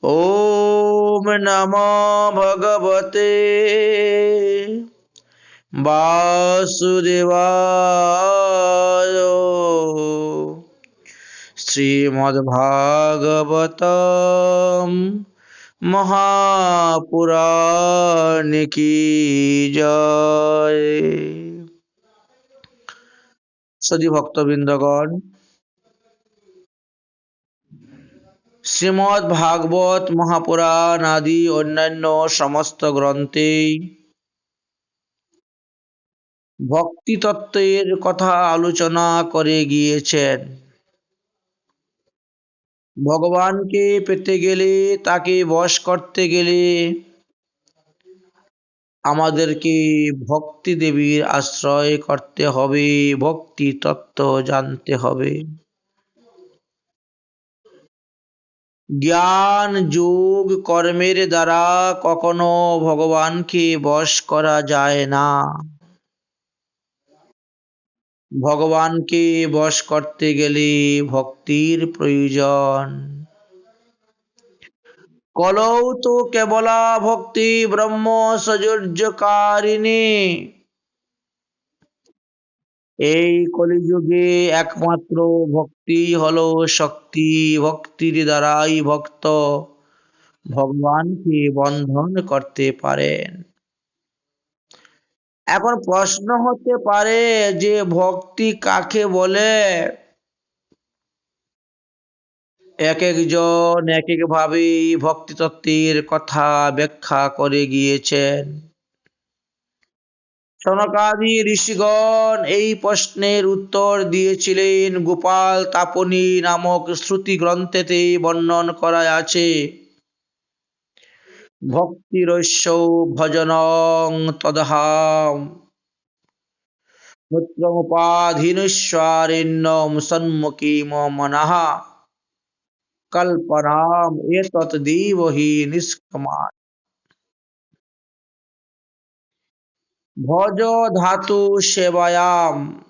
ॐ नमो भगवते वासुदेवाय। श्रीमद्भागवतम् महापुराण की जय। सदी भक्तबृंदगण, শ্রীমদ্ ভাগবত মহাপুরাণ আদি অন্যান্য সমস্ত গ্রন্থে ভক্তি তত্ত্বের কথা আলোচনা করে গিয়েছেন। ভগবানকে পেতে গেলে, তাকে বশ করতে গেলে আমাদেরকে ভক্তি দেবীর আশ্রয় করতে হবে, ভক্তি তত্ত্ব জানতে হবে। জ্ঞান যোগ কর্মের দ্বারা কখনো ভগবানকে বশ করা যায় না। ভগবানকে বশ করতে গেলে ভক্তির প্রয়োজন। কলৌ তো কেবলা ভক্তি ব্রহ্ম সৌর্যকারিণী। এই কলিযুগে একমাত্র ভক্তি হলো শক্তি। ভক্তির দ্বারাই ভক্ত ভগবানকে বন্ধন করতে পারেন। এখন প্রশ্ন হতে পারে যে ভক্তি কাকে বলে? এক একজন এক এক ভাবে ভক্তি তত্ত্বের কথা ব্যাখ্যা করে গিয়েছেন। সনকাদি ঋষিগণ এই প্রশ্নের উত্তর দিয়েছিলেন গোপাল তাপনী নামক শ্রুতি গ্রন্থেতে বর্ণন করা আছে। ভক্তিরস্য ভজনং তদহাম পুত্রমুপাধীনস্বারেণ্যম সন্মুখীম মনঃ কল্পনাম এতৎ দেব হি নিষ্কমাৎ। ভজ ধাতু সেবায়াম।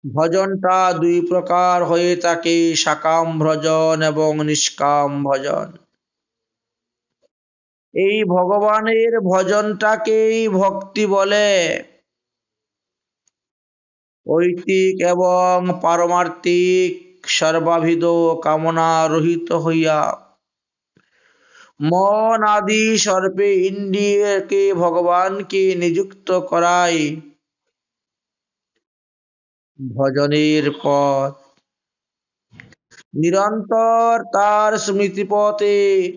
ভজনটা দুই প্রকার হয়ে থাকে, সাকাম ভজন এবং নিষ্কাম ভজন। এই ভগবানের ভজনটাকেই ভক্তি বলে। ঐতিক এবং পারমার্থিক সর্বাভিদ কামনা রহিত হইয়া মন আদি সর্বে ইন্দ্রিয়কে ভগবানকে নিযুক্ত করায় ভজনের পথ। নিরন্তর তার স্মৃতিপথে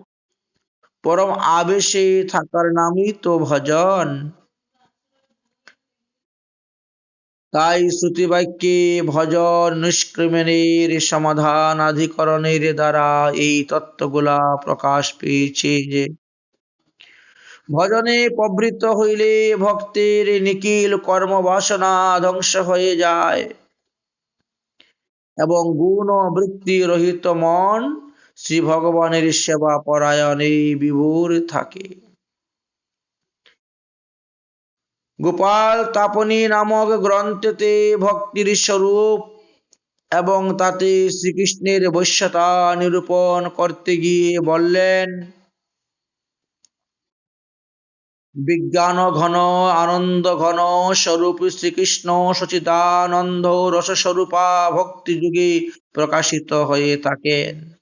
পরম আবেশে থাকার নামই তো ভজন। তাই শ্রুতিবাক্যে ভজন নিষ্ক্রিয়ণের সমাধানাধিকরণের দ্বারা এই তত্ত্বগুলা প্রকাশ পেয়েছে যে ভজনে প্রবৃত্ত হইলে ভক্তের নিখিল কর্মবাসনা ধ্বংস হয়ে যায় এবং গুণ বৃত্তি রহিত মন শ্রী ভগবানের সেবা পরায়ণে বিভোর থাকে। গোপাল তাপনী নামক গ্রন্থেতে ভক্তির স্বরূপ এবং তাতে শ্রীকৃষ্ণের বশ্যতা নিরূপণ করতে গিয়ে বললেন, বিজ্ঞান ঘন আনন্দ ঘন স্বরূপ শ্রীকৃষ্ণ সচিদানন্দ রসস্বরূপা ভক্তি যুগে প্রকাশিত হয়ে থাকেন।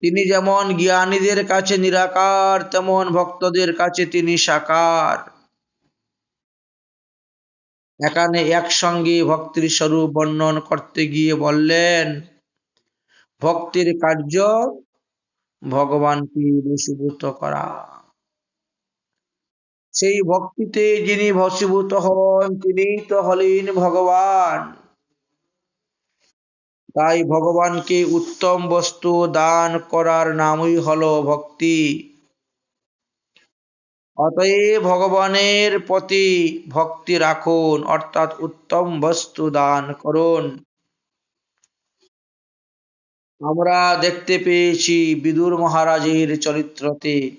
তিনি যেমন জ্ঞানীদের কাছে নিরাকার, তেমন ভক্তদের কাছে তিনি সাকার। এখানে একসঙ্গে ভক্তির স্বরূপ বর্ণন করতে গিয়ে বললেন, ভক্তির কার্য ভগবানকে বশীভূত করা। সেই ভক্তিতে যিনি বশীভূত হন তিনি তো হলেন ভগবান। তাই ভগবানকে উত্তম বস্তু দান করার নামই হলো ভক্তি। অতএব ভগবানের প্রতি ভক্তি রাখুন, অর্থাৎ উত্তম বস্তু দান করুন। আমরা দেখতে পেয়েছি বিদুর মহারাজের চরিত্রতে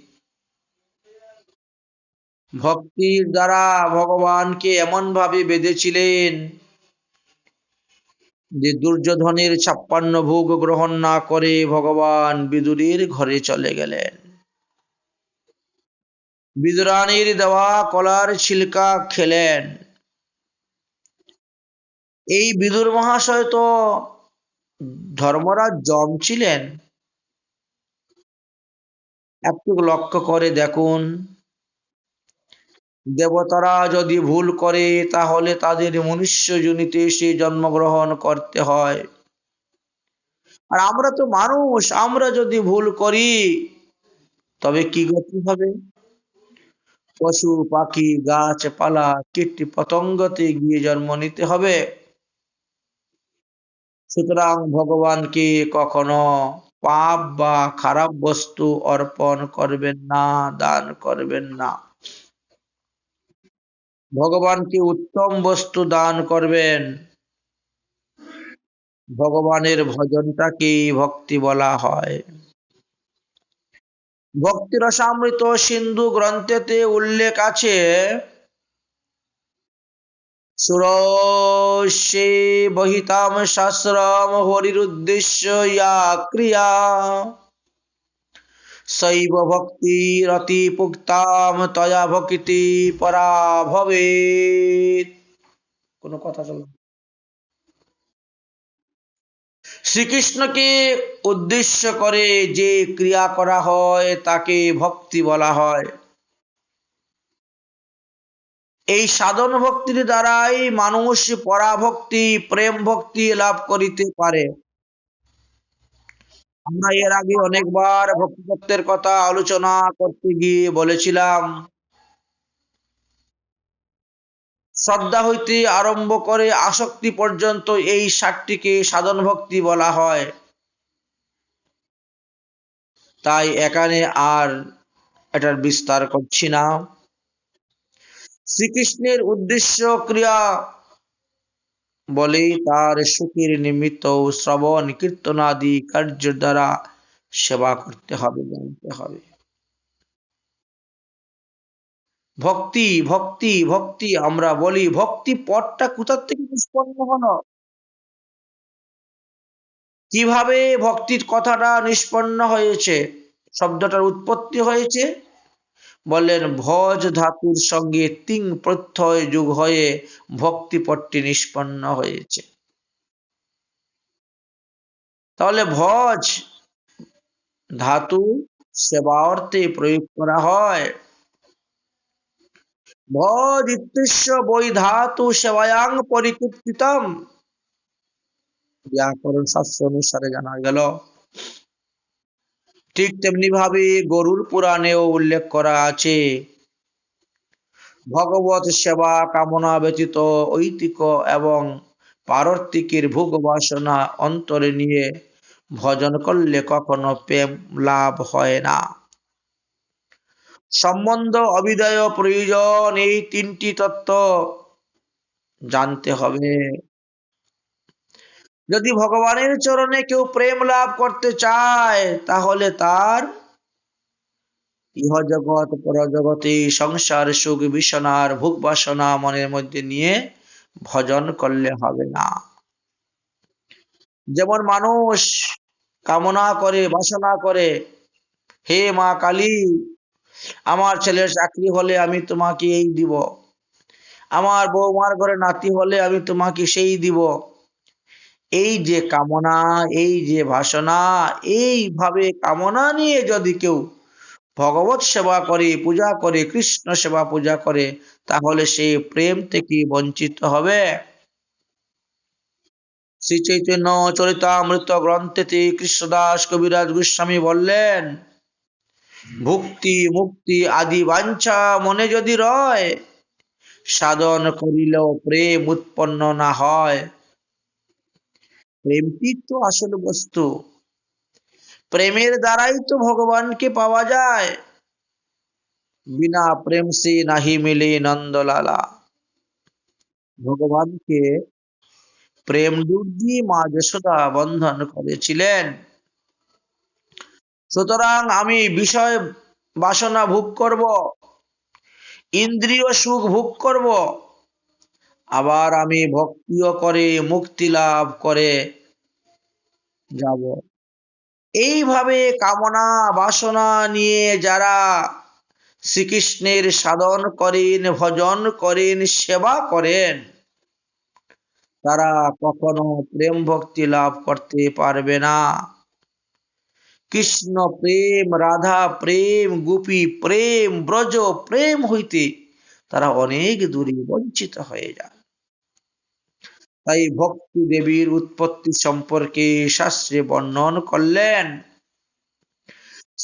ভক্তির দ্বারা ভগবানকে এমন ভাবে বেঁধেছিলেন যে দুর্যোধনের 56 ভোগ গ্রহণ না করে ভগবান বিদুরের ঘরে চলে গেলেন। বিদুরানীর দেওয়া কলার ছিলকা খেলেন। এই বিদুর মহাশয় তো ধর্মরাজ যম ছিলেন। একটু লক্ষ্য করে দেখুন, দেবতারা যদি ভুল করে তাহলে তাদের মনুষ্য যোনিতে এসে জন্মগ্রহণ করতে হয়। আর আমরা তো মানুষ, আমরা যদি ভুল করি তবে কি গতি হবে? পশু পাখি গাছপালা কীট পতঙ্গতে গিয়ে জন্ম নিতে হবে। সুতরাং ভগবানকে কখনো পাপ বা খারাপ বস্তু অর্পণ করবেন না, দান করবেন না। ভগবানকে উত্তম বস্তু দান করবেন। ভগবানের ভজনটাকে ভক্তি বলা হয়। ভক্তি রসামৃত সিন্ধু গ্রন্থেতে উল্লেখ আছে, সুরস্যে বহিতাম শাস্ত্রম হরিরুদ্দেশ্য ইয়া ক্রিয়া শৈব ভক্তি রতি পুক্তাম তয়া ভক্তি পরা ভবেৎ। কোনো কথা চল। শ্রীকৃষ্ণকে উদ্দেশ্য করে যে ক্রিয়া করা হয় তাকে ভক্তি বলা হয়। এই সাধন ভক্তির দ্বারাই মানুষ পরাভক্তি প্রেম ভক্তি লাভ করিতে পারে। আমরা এর আগে অনেকবার ভক্তিতত্ত্বের কথা আলোচনা করতে গিয়ে বলেছিলাম, শ্রদ্ধা হইতে আরম্ভ করে আসক্তি পর্যন্ত এই 7টিকে সাধন ভক্তি বলা হয়। তাই এখানে আর এটার বিস্তার করছি না। শ্রীকৃষ্ণের উদ্দেশ্য ক্রিয়া বলে তার সুখের নিমিত্ত শ্রবণ কীর্তনাদি কার্য দ্বারা সেবা করতে হবে, জানতে হবে। ভক্তি ভক্তি ভক্তি আমরা বলি, ভক্তি পদটা কোথা থেকে নিষ্পন্ন হলো? কিভাবে ভক্তির কথাটা নিষ্পন্ন হয়েছে, শব্দটার উৎপত্তি হয়েছে? বললেন ভজ ধাতুর সঙ্গে তিং প্রত্যয় যোগ হয়ে ভক্তি পদটি নিষ্পন্ন হয়েছে। তাহলে ভজ ধাতু সেবা অর্থে প্রয়োগ করা হয়। ভজ ইত্যস্য বৈ ধাতু সেবায়াং পরিকীর্তিতম, ব্যাকরণ শাস্ত্র অনুসারে জানা গেল। ঠিক তেমনি ভাবে গরুর পুরাণেও উল্লেখ করা আছে, ভগবত সেবা কামনা ব্যতীত ঐতিক এবং পারর্থিকের ভোগ বাসনা অন্তরে নিয়ে ভজন করলে কখনো প্রেম লাভ হয় না। সম্বন্ধ অবিধেয় প্রয়োজন, এই 3টি তত্ত্ব জানতে হবে। যদি ভগবানের চরণে কেউ প্রেম লাভ করতে চায় তাহলে তার ইহ জগৎ পরজগতে সংসার সুখ বিষণার ভোগ বাসনা মনের মধ্যে নিয়ে ভজন করলে হবে না। যেমন মানুষ কামনা করে বাসনা করে, হে মা কালী, আমার ছেলের চাকরি হলে আমি তোমাকে এই দিব, আমার বৌমার ঘরে নাতি হলে আমি তোমাকে সেই দিব। এই যে কামনা, এই যে বাসনা, এইভাবে কামনা নিয়ে যদি কেউ ভগবত সেবা করে, পূজা করে, কৃষ্ণ সেবা পূজা করে, তাহলে সে প্রেম থেকে বঞ্চিত হবে। শ্রী চৈতন্য চরিতামৃত গ্রন্থেতে কৃষ্ণদাস কবিরাজ গোস্বামী বললেন, ভক্তি মুক্তি আদি বাঞ্ছা মনে যদি রয়, সাধন করিলেও প্রেম উৎপন্ন না হয়। প্রেমটি তো আসল বস্তু, প্রেমের দ্বারাই তো ভগবানকে পাওয়া যায়। বিনা প্রেম সে নাহি মিলে নন্দলালা। ভগবানকে প্রেম ডুব দিয়ে মা যশোদা বন্ধন করেছিলেন। সুতরাং আমি বিষয় বাসনা ভোগ করব, ইন্দ্রিয় সুখ ভোগ করব, আবার আমি ভক্তিও করে মুক্তি লাভ করে যাব। এইভাবে কামনা বাসনা নিয়ে যারা শ্রীকৃষ্ণের সাধন করেন, ভজন করেন, সেবা করেন, তারা কখনো প্রেম ভক্তি লাভ করতে পারবে না। কৃষ্ণ প্রেম, রাধা প্রেম, গোপী প্রেম, ব্রজ প্রেম হইতে তারা অনেক দূরে বঞ্চিত হয়ে যায়। তাই ভক্তি দেবীর উৎপত্তি সম্পর্কে শাস্ত্রে বর্ণন করলেন।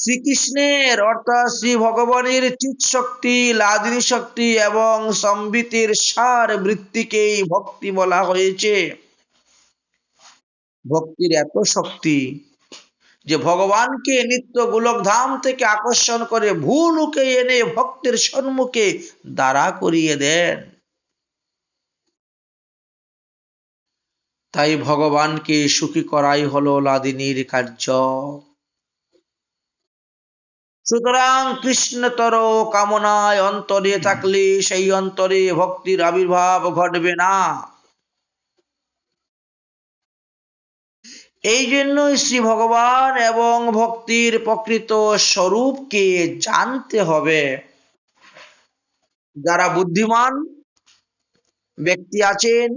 শ্রীকৃষ্ণের অর্থাৎ শ্রী ভগবানের চিৎ শক্তি, লাদিনী শক্তি এবং সম্বিতের সার বৃত্তিকেই ভক্তি বলা হয়েছে। ভক্তির এত শক্তি যে ভগবানকে নিত্য গোলক ধাম থেকে আকর্ষণ করে ভূলোকে এনে ভক্তের সম্মুখে দাঁড়া করিয়ে দেন। তাই ভগবানকে সুখী করাই হলো লাদিনীর কার্য। সুতরাং কৃষ্ণতর কামনায় অন্তরে থাকলে সেই অন্তরে ভক্তির আবির্ভাব ঘটবে না। এই জন্যই শ্রী ভগবান এবং ভক্তির প্রকৃত স্বরূপকে জানতে হবে। যারা বুদ্ধিমান ব্যক্তি আছেন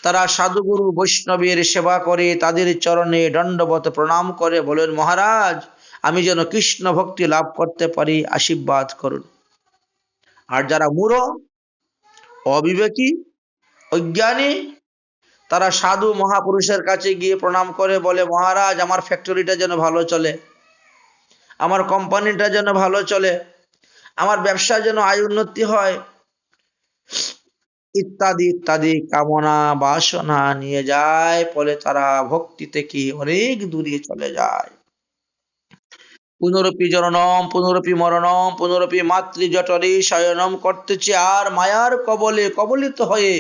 তারা সাধুগুরু বৈষ্ণবের সেবা করে, তাদের চরণে দণ্ডবত প্রণাম করে বলেন, মহারাজ আমি যেন কৃষ্ণ ভক্তি লাভ করতে পারি, আশীর্বাদ করুন। আর যারা মূঢ়, অবিবেকী, অজ্ঞানী, তারা সাধু মহাপুরুষের কাছে গিয়ে প্রণাম করে বলে, মহারাজ আমার ফ্যাক্টরিটা যেন ভালো চলে, আমার কোম্পানিটা যেন ভালো চলে, আমার ব্যবসা যেন আয় উন্নতি হয়, ইত্যাদি ইত্যাদি কামনা বাসনা নিয়ে যায়। ফলে তারা ভক্তি থেকে অনেক দূরে চলে যায়। পুনরপি জননম পুনরপি মরণম পুনরপি মাতৃ জঠরে শয়নম করতেছে, আর মায়ার কবলে কবলিত হয়ে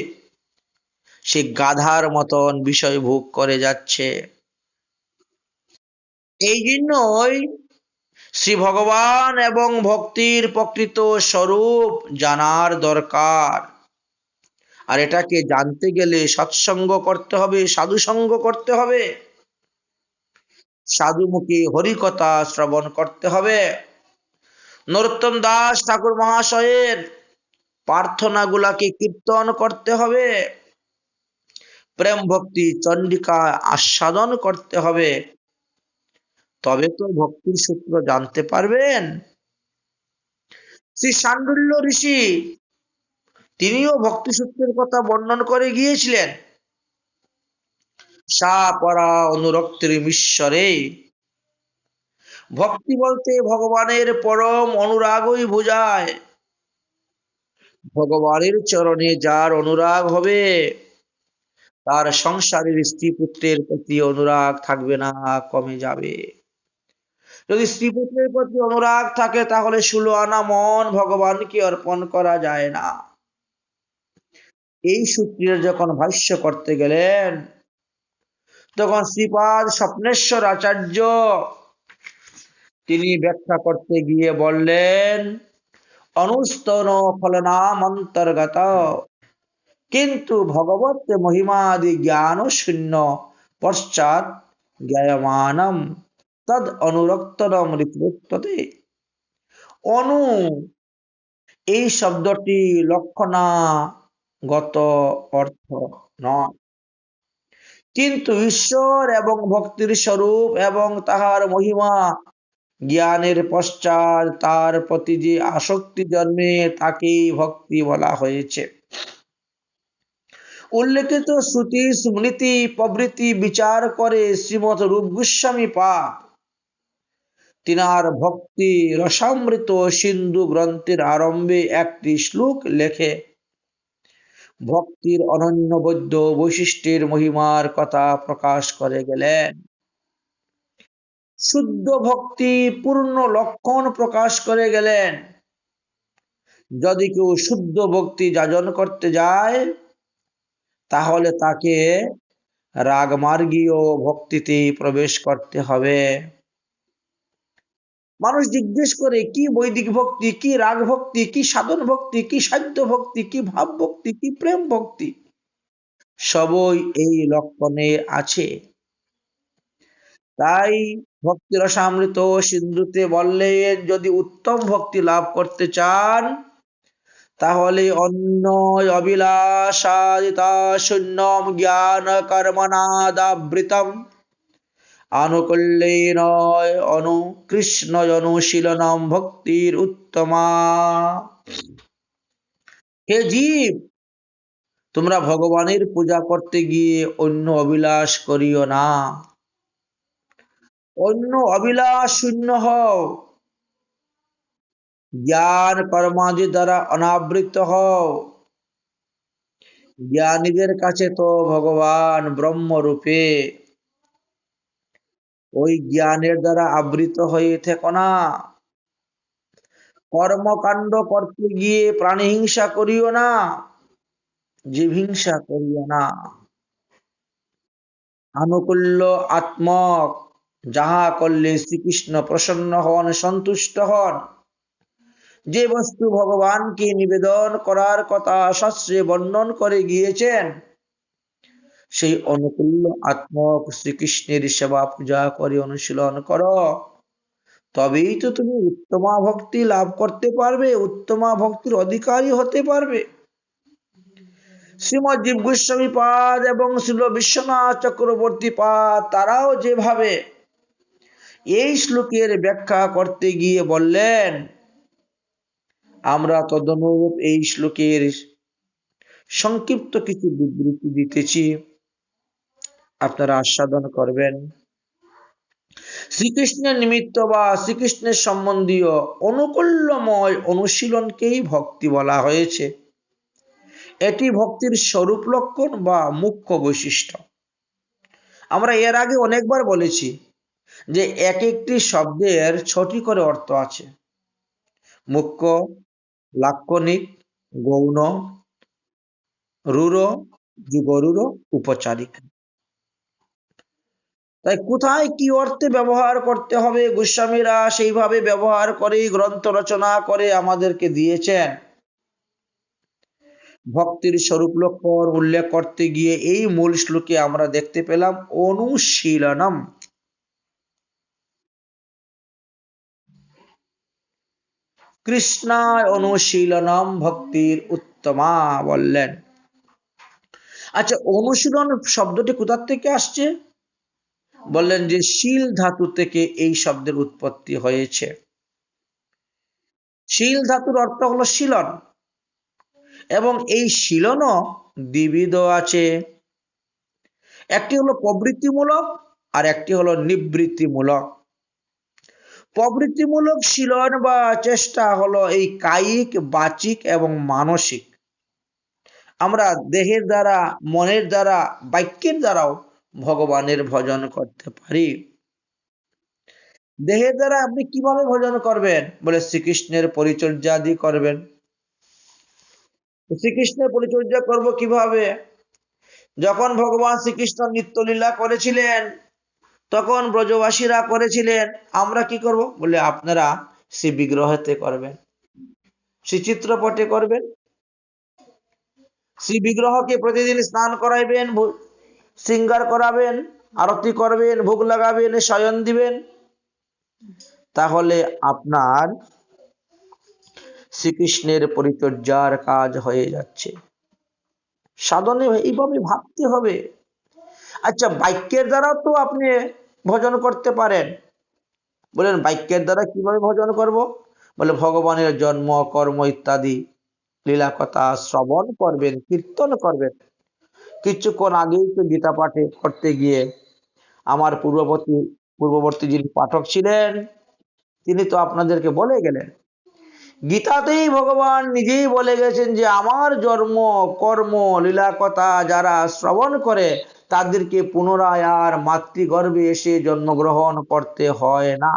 সে গাধার মতন বিষয় ভোগ করে যাচ্ছে। এই জন্যই শ্রী ভগবান এবং ভক্তির প্রকৃত স্বরূপ জানার দরকার। আর এটাকে জানতে গেলে সৎসঙ্গ করতে হবে, সাধু সঙ্গ করতে হবে, সাধুমুখী হরিকথা শ্রবণ করতে হবে। নরোত্তম দাস ঠাকুর মহাশয়ের প্রার্থনাগুলাকে কীর্তন করতে হবে, প্রেম ভক্তি চণ্ডিকা আস্বাদন করতে হবে, তবে তো ভক্তির সূত্র জানতে পারবেন। শ্রী শাণ্ডুল্য ঋষি তিনিও ভক্তি সূত্রের কথা বর্ণন করে গিয়েছিলেন। সা পরা অনুরক্তির ঈশ্বরে, ভক্তি বলতে ভগবানের পরম অনুরাগই বোঝায়। ভগবানের চরণে যার অনুরাগ হবে তার সংসারের স্ত্রী পুত্রের প্রতি অনুরাগ থাকবে না, কমে যাবে। যদি স্ত্রী পুত্রের প্রতি অনুরাগ থাকে তাহলে 16 আনা মন ভগবানকে অর্পণ করা যায় না। এই সূত্রের যখন ভাষ্য করতে গেলেন তখন শ্রীপাদ স্বপ্নেশ্বর আচার্য তিনি ব্যাখ্যা করতে গিয়ে বললেন, অনুস্তন ফলনাম অন্তর্গত কিন্তু ভগবত মহিমাদি জ্ঞান শূন্য পশ্চাৎ জ্ঞায়মানম তদ অনুরক্তরম রিপুত্ততে। অনু এই শব্দটি লক্ষণাগত অর্থ নয়, কিন্তু ঈশ্বর এবং ভক্তির স্বরূপ এবং তাহার মহিমা জ্ঞানের পশ্চাৎ তার প্রতি যে আসক্তি জন্মে তাকেই ভক্তি বলা হয়েছে। উল্লেখিত শ্রুতি স্মৃতি প্রভৃতি বিচার করে শ্রীমৎ রূপ গোস্বামী পাদ তিনার ভক্তি রসামৃত সিন্ধু গ্রন্থের আরম্ভে একটি শ্লোক লেখে ভক্তির অনন্যবদ্ধ বৈশিষ্ট্যের মহিমার কথা প্রকাশ করে গেলেন। শুদ্ধ ভক্তি পূর্ণ লক্ষণ প্রকাশ করে গেলেন। যদি কেউ শুদ্ধ ভক্তি যাজন করতে যায় তাহলে তাকে রাগমার্গীয় ভক্তিতে প্রবেশ করতে হবে। মানুষ জিজ্ঞেস করে কি বৈদিক ভক্তি, কি রাগ ভক্তি, কি সাধন ভক্তি, কি সাধ্য ভক্তি, কি ভাব ভক্তি, কি প্রেম ভক্তি। সবই এই লক্ষণে আছে। তাই ভক্তি রসামৃত সিন্ধুতে বললেন, যদি উত্তম ভক্তি লাভ করতে চান তাহলে অন্য অভিলাষাদিতা শূন্যম জ্ঞান কর্মনাদাবৃতম আনুকূল্যেন অনুকৃষ্ণ অনুশীলনম ভক্তির উত্তমা। হে জীব, তোমরা ভগবানের পূজা করতে গিয়ে অন্য অভিলাষ করিও না, অন্য অভিলাষ শূন্য হও, জ্ঞান কর্মাদি দ্বারা অনাবৃত হও। জ্ঞানীদের কাছে তো ভগবান ব্রহ্মরূপে, ওই জ্ঞানের দ্বারা আবৃত হয়ে থেকো না। কর্মকাণ্ড করতে গিয়ে প্রাণী হিংসা করিও না, জীব হিংসা করিও না। আনুকূল্য আত্মক, যাহা করলে শ্রীকৃষ্ণ প্রসন্ন হন, সন্তুষ্ট হন। যে বস্তু ভগবানকে নিবেদন করার কথা শাস্ত্রে বর্ণন করে গিয়েছেন, সেই অনুকূল্য আত্মক শ্রীকৃষ্ণের সেবা পূজা করে অনুশীলন করো, তবেই তো তুমি উত্তমা ভক্তি লাভ করতে পারবে, উত্তমা ভক্তির অধিকারী হতে পারবে। শ্রীমৎ জীব গোস্বামী পাদ এবং শ্রীল বিশ্বনাথ চক্রবর্তী পাদ তারাও যেভাবে এই শ্লোকের ব্যাখ্যা করতে গিয়ে বললেন, আমরা তদনুরূপ এই শ্লোকের সংক্ষিপ্ত কিছু বিবৃতি দিতেছি, আপনারা আস্বাদন করবেন। শ্রীকৃষ্ণের নিমিত্ত বা শ্রীকৃষ্ণের সম্বন্ধীয় অনুকূল্যময় অনুশীলনকেই ভক্তি বলা হয়েছে। এটি ভক্তির স্বরূপ লক্ষণ বা মুখ্য বৈশিষ্ট্য। আমরা এর আগে অনেকবার বলেছি যে এক একটি শব্দের 6টি করে অর্থ আছে: মুখ্য, লাক্ষণিক, গৌণ, রূঢ়, যুগরূঢ়, উপচারিক। তাই কোথায় কি অর্থে ব্যবহার করতে হবে গোস্বামীরা সেইভাবে ব্যবহার করে গ্রন্থ রচনা করে আমাদেরকে দিয়েছেন। ভক্তির স্বরূপ লক্ষণ উল্লেখ করতে গিয়ে এই মূল শ্লোকে আমরা দেখতে পেলাম অনুশীলনম। কৃষ্ণায় অনুশীলনম ভক্তির উত্তমা বললেন। আচ্ছা, অনুশীলন শব্দটি কোথা থেকে আসছে? বললেন যে শীল ধাতু থেকে এই শব্দের উৎপত্তি হয়েছে। শীল ধাতুর অর্থ হলো শীলন, এবং এই শীলনও দ্বিবিধ আছে। একটি হলো প্রবৃত্তিমূলক আর একটি হলো নিবৃত্তিমূলক। প্রবৃত্তিমূলক শীলন বা চেষ্টা হলো এই কায়িক, বাচিক এবং মানসিক। আমরা দেহের দ্বারা, মনের দ্বারা, বাক্যের দ্বারাও ভগবানের ভজন করতে পারি। দেহের দ্বারা আপনি কিভাবে ভজন করবেন? বলে শ্রীকৃষ্ণের পরিচর্যাদি করবেন। শ্রীকৃষ্ণের পরিচর্যা করব কিভাবে? যখন ভগবান শ্রীকৃষ্ণ নিত্যলীলা করেছিলেন তখন ব্রজবাসীরা করেছিলেন, আমরা কি করব? বলে আপনারা শ্রী বিগ্রহতে করবেন, শ্রী চিত্রপটে করবেন। শ্রী বিগ্রহকে প্রতিদিন স্নান করাইবেন, শৃঙ্গার করাবেন, আরতি করবেন, ভোগ লাগাবেন, শয়ন দিবেন। তাহলে আপনার শ্রীকৃষ্ণের পরিচর্যার কাজ হয়ে যাচ্ছে। সাধনে এইভাবে ভাবতে হবে। আচ্ছা, বাক্যের দ্বারাও তো আপনি ভজন করতে পারেন। বলেন বাক্যের দ্বারা কিভাবে ভজন করব? বলে ভগবানের জন্ম, কর্ম ইত্যাদি লীলা কথা শ্রবণ করবেন, কীর্তন করবেন। কিছুক্ষণ আগেই তো গীতা পাঠে করতে গিয়ে আমার পূর্ববর্তী যিনি পাঠক ছিলেন তিনি তো আপনাদেরকে বলে গেলেন, গীতাতেই ভগবান নিজেই বলে গেছেন যে আমার জন্ম, কর্ম, লীলা কথা যারা শ্রবণ করে তাদেরকে পুনরায় আর মাতৃগর্ভে এসে জন্মগ্রহণ করতে হয় না।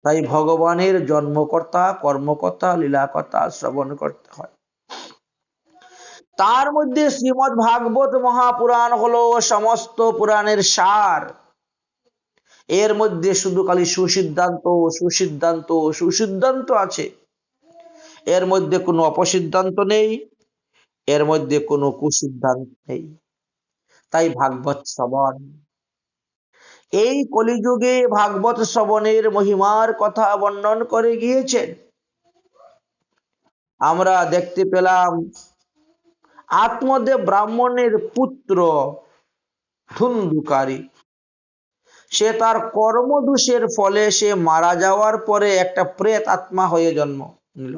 তাই ভগবানের জন্মকর্তা, কর্মকর্তা, লীলা কথা শ্রবণ করতে হয়। তার মধ্যে শ্রীমদ্ ভাগবত মহাপুরাণ হলো সমস্ত পুরাণের সার। এর মধ্যে শুধু খালি সুসিদ্ধান্ত সুসিদ্ধান্ত সুসিদ্ধান্ত আছে, এর মধ্যে কোনো অপসিদ্ধান্ত নেই, এর মধ্যে কোনো কুসিদ্ধান্ত নেই। তাই ভাগবত শ্রবণ, এই কলিযুগে ভাগবত শ্রবণের মহিমার কথা বর্ণন করে গিয়েছেন। আমরা দেখতে পেলাম আত্মদেব ব্রাহ্মণের পুত্র ধুন্ধুকারী, সে তার কর্মদোষের ফলে সে মারা যাওয়ার পরে একটা প্রেত আত্মা হয়ে জন্ম নিল,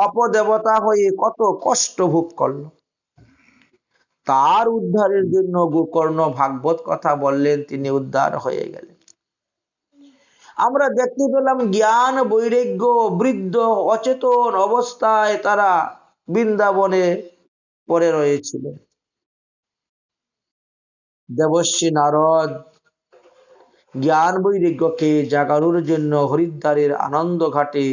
অপদেবতা হয়ে কত কষ্ট ভোগ করলো। তার উদ্ধারের জন্য গোকর্ণ ভাগবত কথা বললেন, তিনি উদ্ধার হয়ে গেলেন। আমরা দেখতে পেলাম জ্ঞান বৈরাগ্য বৃদ্ধ অচেতন অবস্থায় তারা বৃন্দাবনে পড়ে রয়েছিলেন। দেবর্ষি নারদ জ্ঞান বৈরাগ্যকে জাগানোর জন্য হরিদ্বারের আনন্দ ঘাটে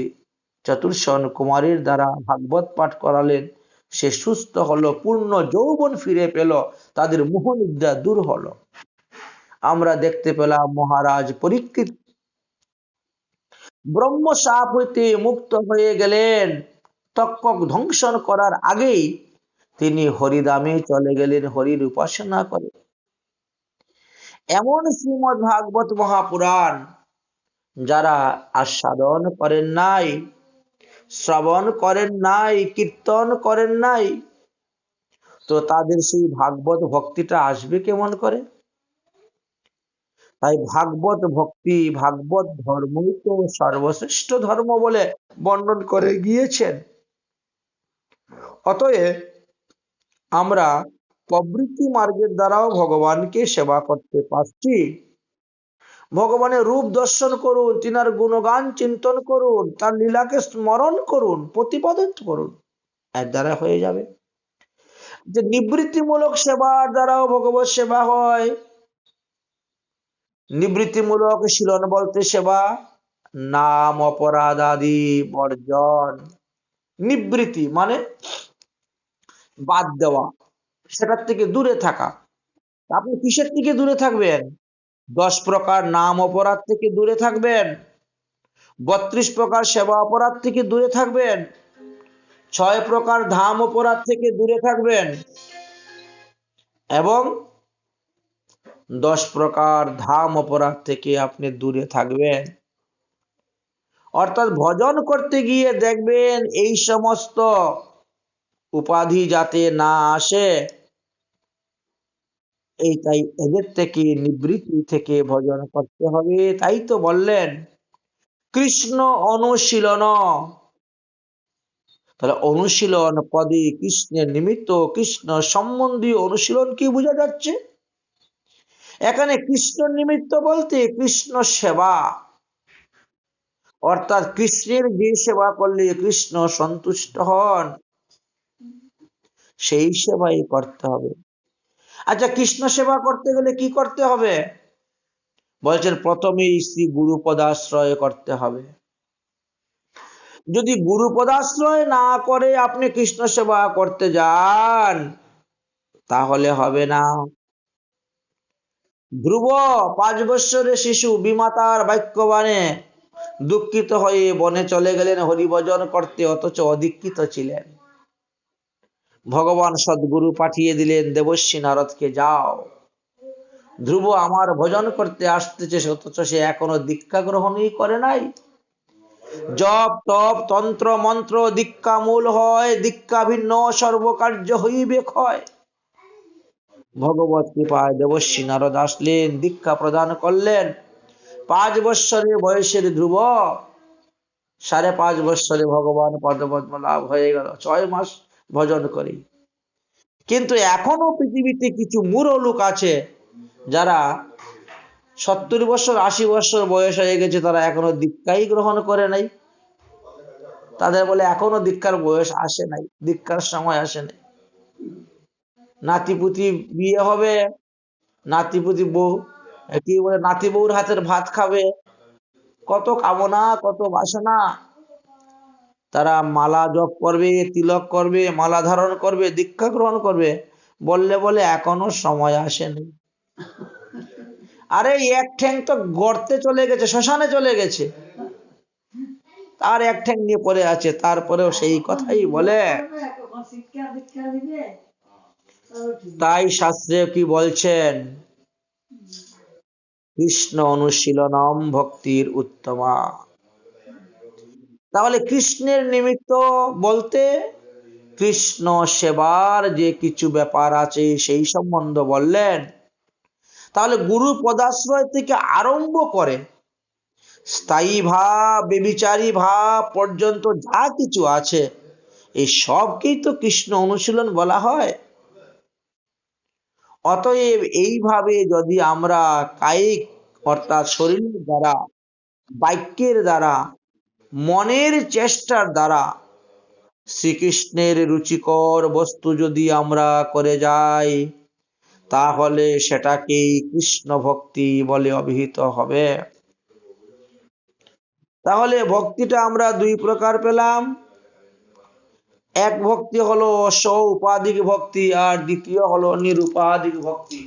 চতুর্শন কুমারের দ্বারা ভাগবত পাঠ করালেন। সে সুস্থ হলো, পূর্ণ যৌবন ফিরে পেল, তাদের মোহনিদ্রা দূর হলো। আমরা দেখতে পেলাম মহারাজ পরীক্ষিত ব্রহ্ম সাপ হইতে মুক্ত হয়ে গেলেন। তক্ষক ধ্বংসন করার আগেই তিনি হরিধামে চলে গেলেন হরির উপাসনা করে। এমন শ্রীমদ্ ভাগবত মহাপুরাণ যারা আস্বাদন করেন নাই, শ্রবণ করেন নাই, কীর্তন করেন নাই, তো তাদের সেই ভাগবত ভক্তিটা আসবে কেমন করে? তাই ভাগবত ভক্তি, ভাগবত ধর্মই তো সর্বশ্রেষ্ঠ ধর্ম বলে বর্ণন করে গিয়েছেন। অতএব আমরা প্রবৃত্তি মার্গের দ্বারাও ভগবানকে সেবা করতে পারছি। ভগবানের রূপ দর্শন করুন, তিনার গুণগান চিন্তন করুন, তার লীলাকে স্মরণ করুন, প্রতিপাদন করুন, এর দ্বারা হয়ে যাবে। যে নিবৃত্তিমূলক সেবার দ্বারাও ভগবত সেবা হয়। নিবৃত্তিমূলক শিলন বলতে সেবা, নাম অপরাধ আদি বর্জন। নিবৃত্তি মানে বাদ দেওয়া, সেটার থেকে দূরে থাকা। আপনি কিসের থেকে দূরে থাকবেন? 10 প্রকার নাম অপরাধ থেকে দূরে থাকবেন, 32 প্রকার সেবা অপরাধ থেকে দূরে থাকবেন, 6 প্রকার ধাম অপরাধ থেকে দূরে থাকবেন এবং 10 প্রকার ধাম অপরাধ থেকে আপনি দূরে থাকবেন। অর্থাৎ ভজন করতে গিয়ে দেখবেন এই সমস্ত উপাধি যাতে না আসে, তাই এদের থেকে নিবৃত্তি থেকে ভজন করতে হবে। তাই তো বললেন কৃষ্ণ অনুশীলন। তাহলে অনুশীলন পদে কৃষ্ণের নিমিত্ত, কৃষ্ণ সম্বন্ধীয় অনুশীলন কি বোঝা যাচ্ছে? এখানে কৃষ্ণ নিমিত্ত বলতে কৃষ্ণ সেবা, অর্থাৎ কৃষ্ণের যে সেবা করলে কৃষ্ণ সন্তুষ্ট হন সেই সেবাই করতে হবে। আচ্ছা, কৃষ্ণ সেবা করতে গেলে কি করতে হবে? বলছেন প্রথমেই শ্রী গুরুপদাশ্রয় করতে হবে। যদি গুরুপদাশ্রয় না করে আপনি কৃষ্ণ সেবা করতে যান তাহলে হবে না। ধ্রুব 5 বৎসরের শিশু বিমাতার বাক্যবাণে দুঃখিত হয়ে বনে চলে গেলেন হরিভজন করতে, অথচ অদীক্ষিত ছিলেন। ভগবান সদ্গুরু পাঠিয়ে দিলেন দেবর্ষি নারদকে, যাও, ধ্রুব আমার ভজন করতে আসতেছে, অথচ সে এখনো দীক্ষা গ্রহণই করে নাই। জপ তপ তন্ত্র মন্ত্র দীক্ষা মূল হয়, দীক্ষা ভিন্ন সর্বকার্য হইবে ক্ষয়। ভগবত কৃপায় দেবর্ষি নারদ আসলেন, দীক্ষা প্রদান করলেন। 5 বৎসরের বয়সের ধ্রুব 5.5 বৎসরে ভগবান পদপদ্ম লাভ হয়ে গেল 6 মাস ভজন করি। কিন্তু এখনো পৃথিবীতে কিছু মূঢ় লোক আছে যারা 70 বছর 80 বছর বয়স হয়ে গেছে, তারা এখনো দীক্ষাই গ্রহণ করে নাই। তাদের বলে এখনো দীক্ষার বয়স আসে নাই, দীক্ষার সময় আসে নাই। নাতিপুতি বিয়ে হবে, নাতিপুতি বউ কি বলে নাতি বউর হাতের ভাত খাবে, কত কামনা কত বাসনা। তারা মালা জপ করবে, তিলক করবে, মালা ধারণ করবে, দীক্ষা গ্রহণ করবে, বললে বলে এখনো সময় আসেনি। আরে এক ঠ্যাং তো গর্তে চলে গেছে, শ্মশানে চলে গেছে, আর এক ঠ্যাং নিয়ে পড়ে আছে, তারপরেও সেই কথাই বলে। তাই শাস্ত্রে কি বলছেন, কৃষ্ণ অনুশীলনম ভক্তির উত্তমা। তাহলে কৃষ্ণের নিমিত্ত বলতে কৃষ্ণ সেবার যে কিছু ব্যাপার আছে সেই সম্বন্ধ বললেন। তাহলে গুরু পদাশ্রয় থেকে আরম্ভ করে স্থায়ী ভাব, বেবিচারী ভাব পর্যন্ত যা কিছু আছে এই সবকেই তো কৃষ্ণ অনুশীলন বলা হয়। অতএব এইভাবে যদি আমরা কায়িক অর্থাৎ শরীরের দ্বারা, বাক্যের দ্বারা, মনের চেষ্টার দ্বারা শ্রীকৃষ্ণের রুচিকর বস্তু যদি আমরা করে যাই, তাহলে সেটাকেই কৃষ্ণ ভক্তি বলে অভিহিত হবে। তাহলে ভক্তিটা আমরা দুই প্রকার পেলাম। এক ভক্তি হলো সৌপাধিক ভক্তি, আর দ্বিতীয় হলো নিরুপাধিক ভক্তি।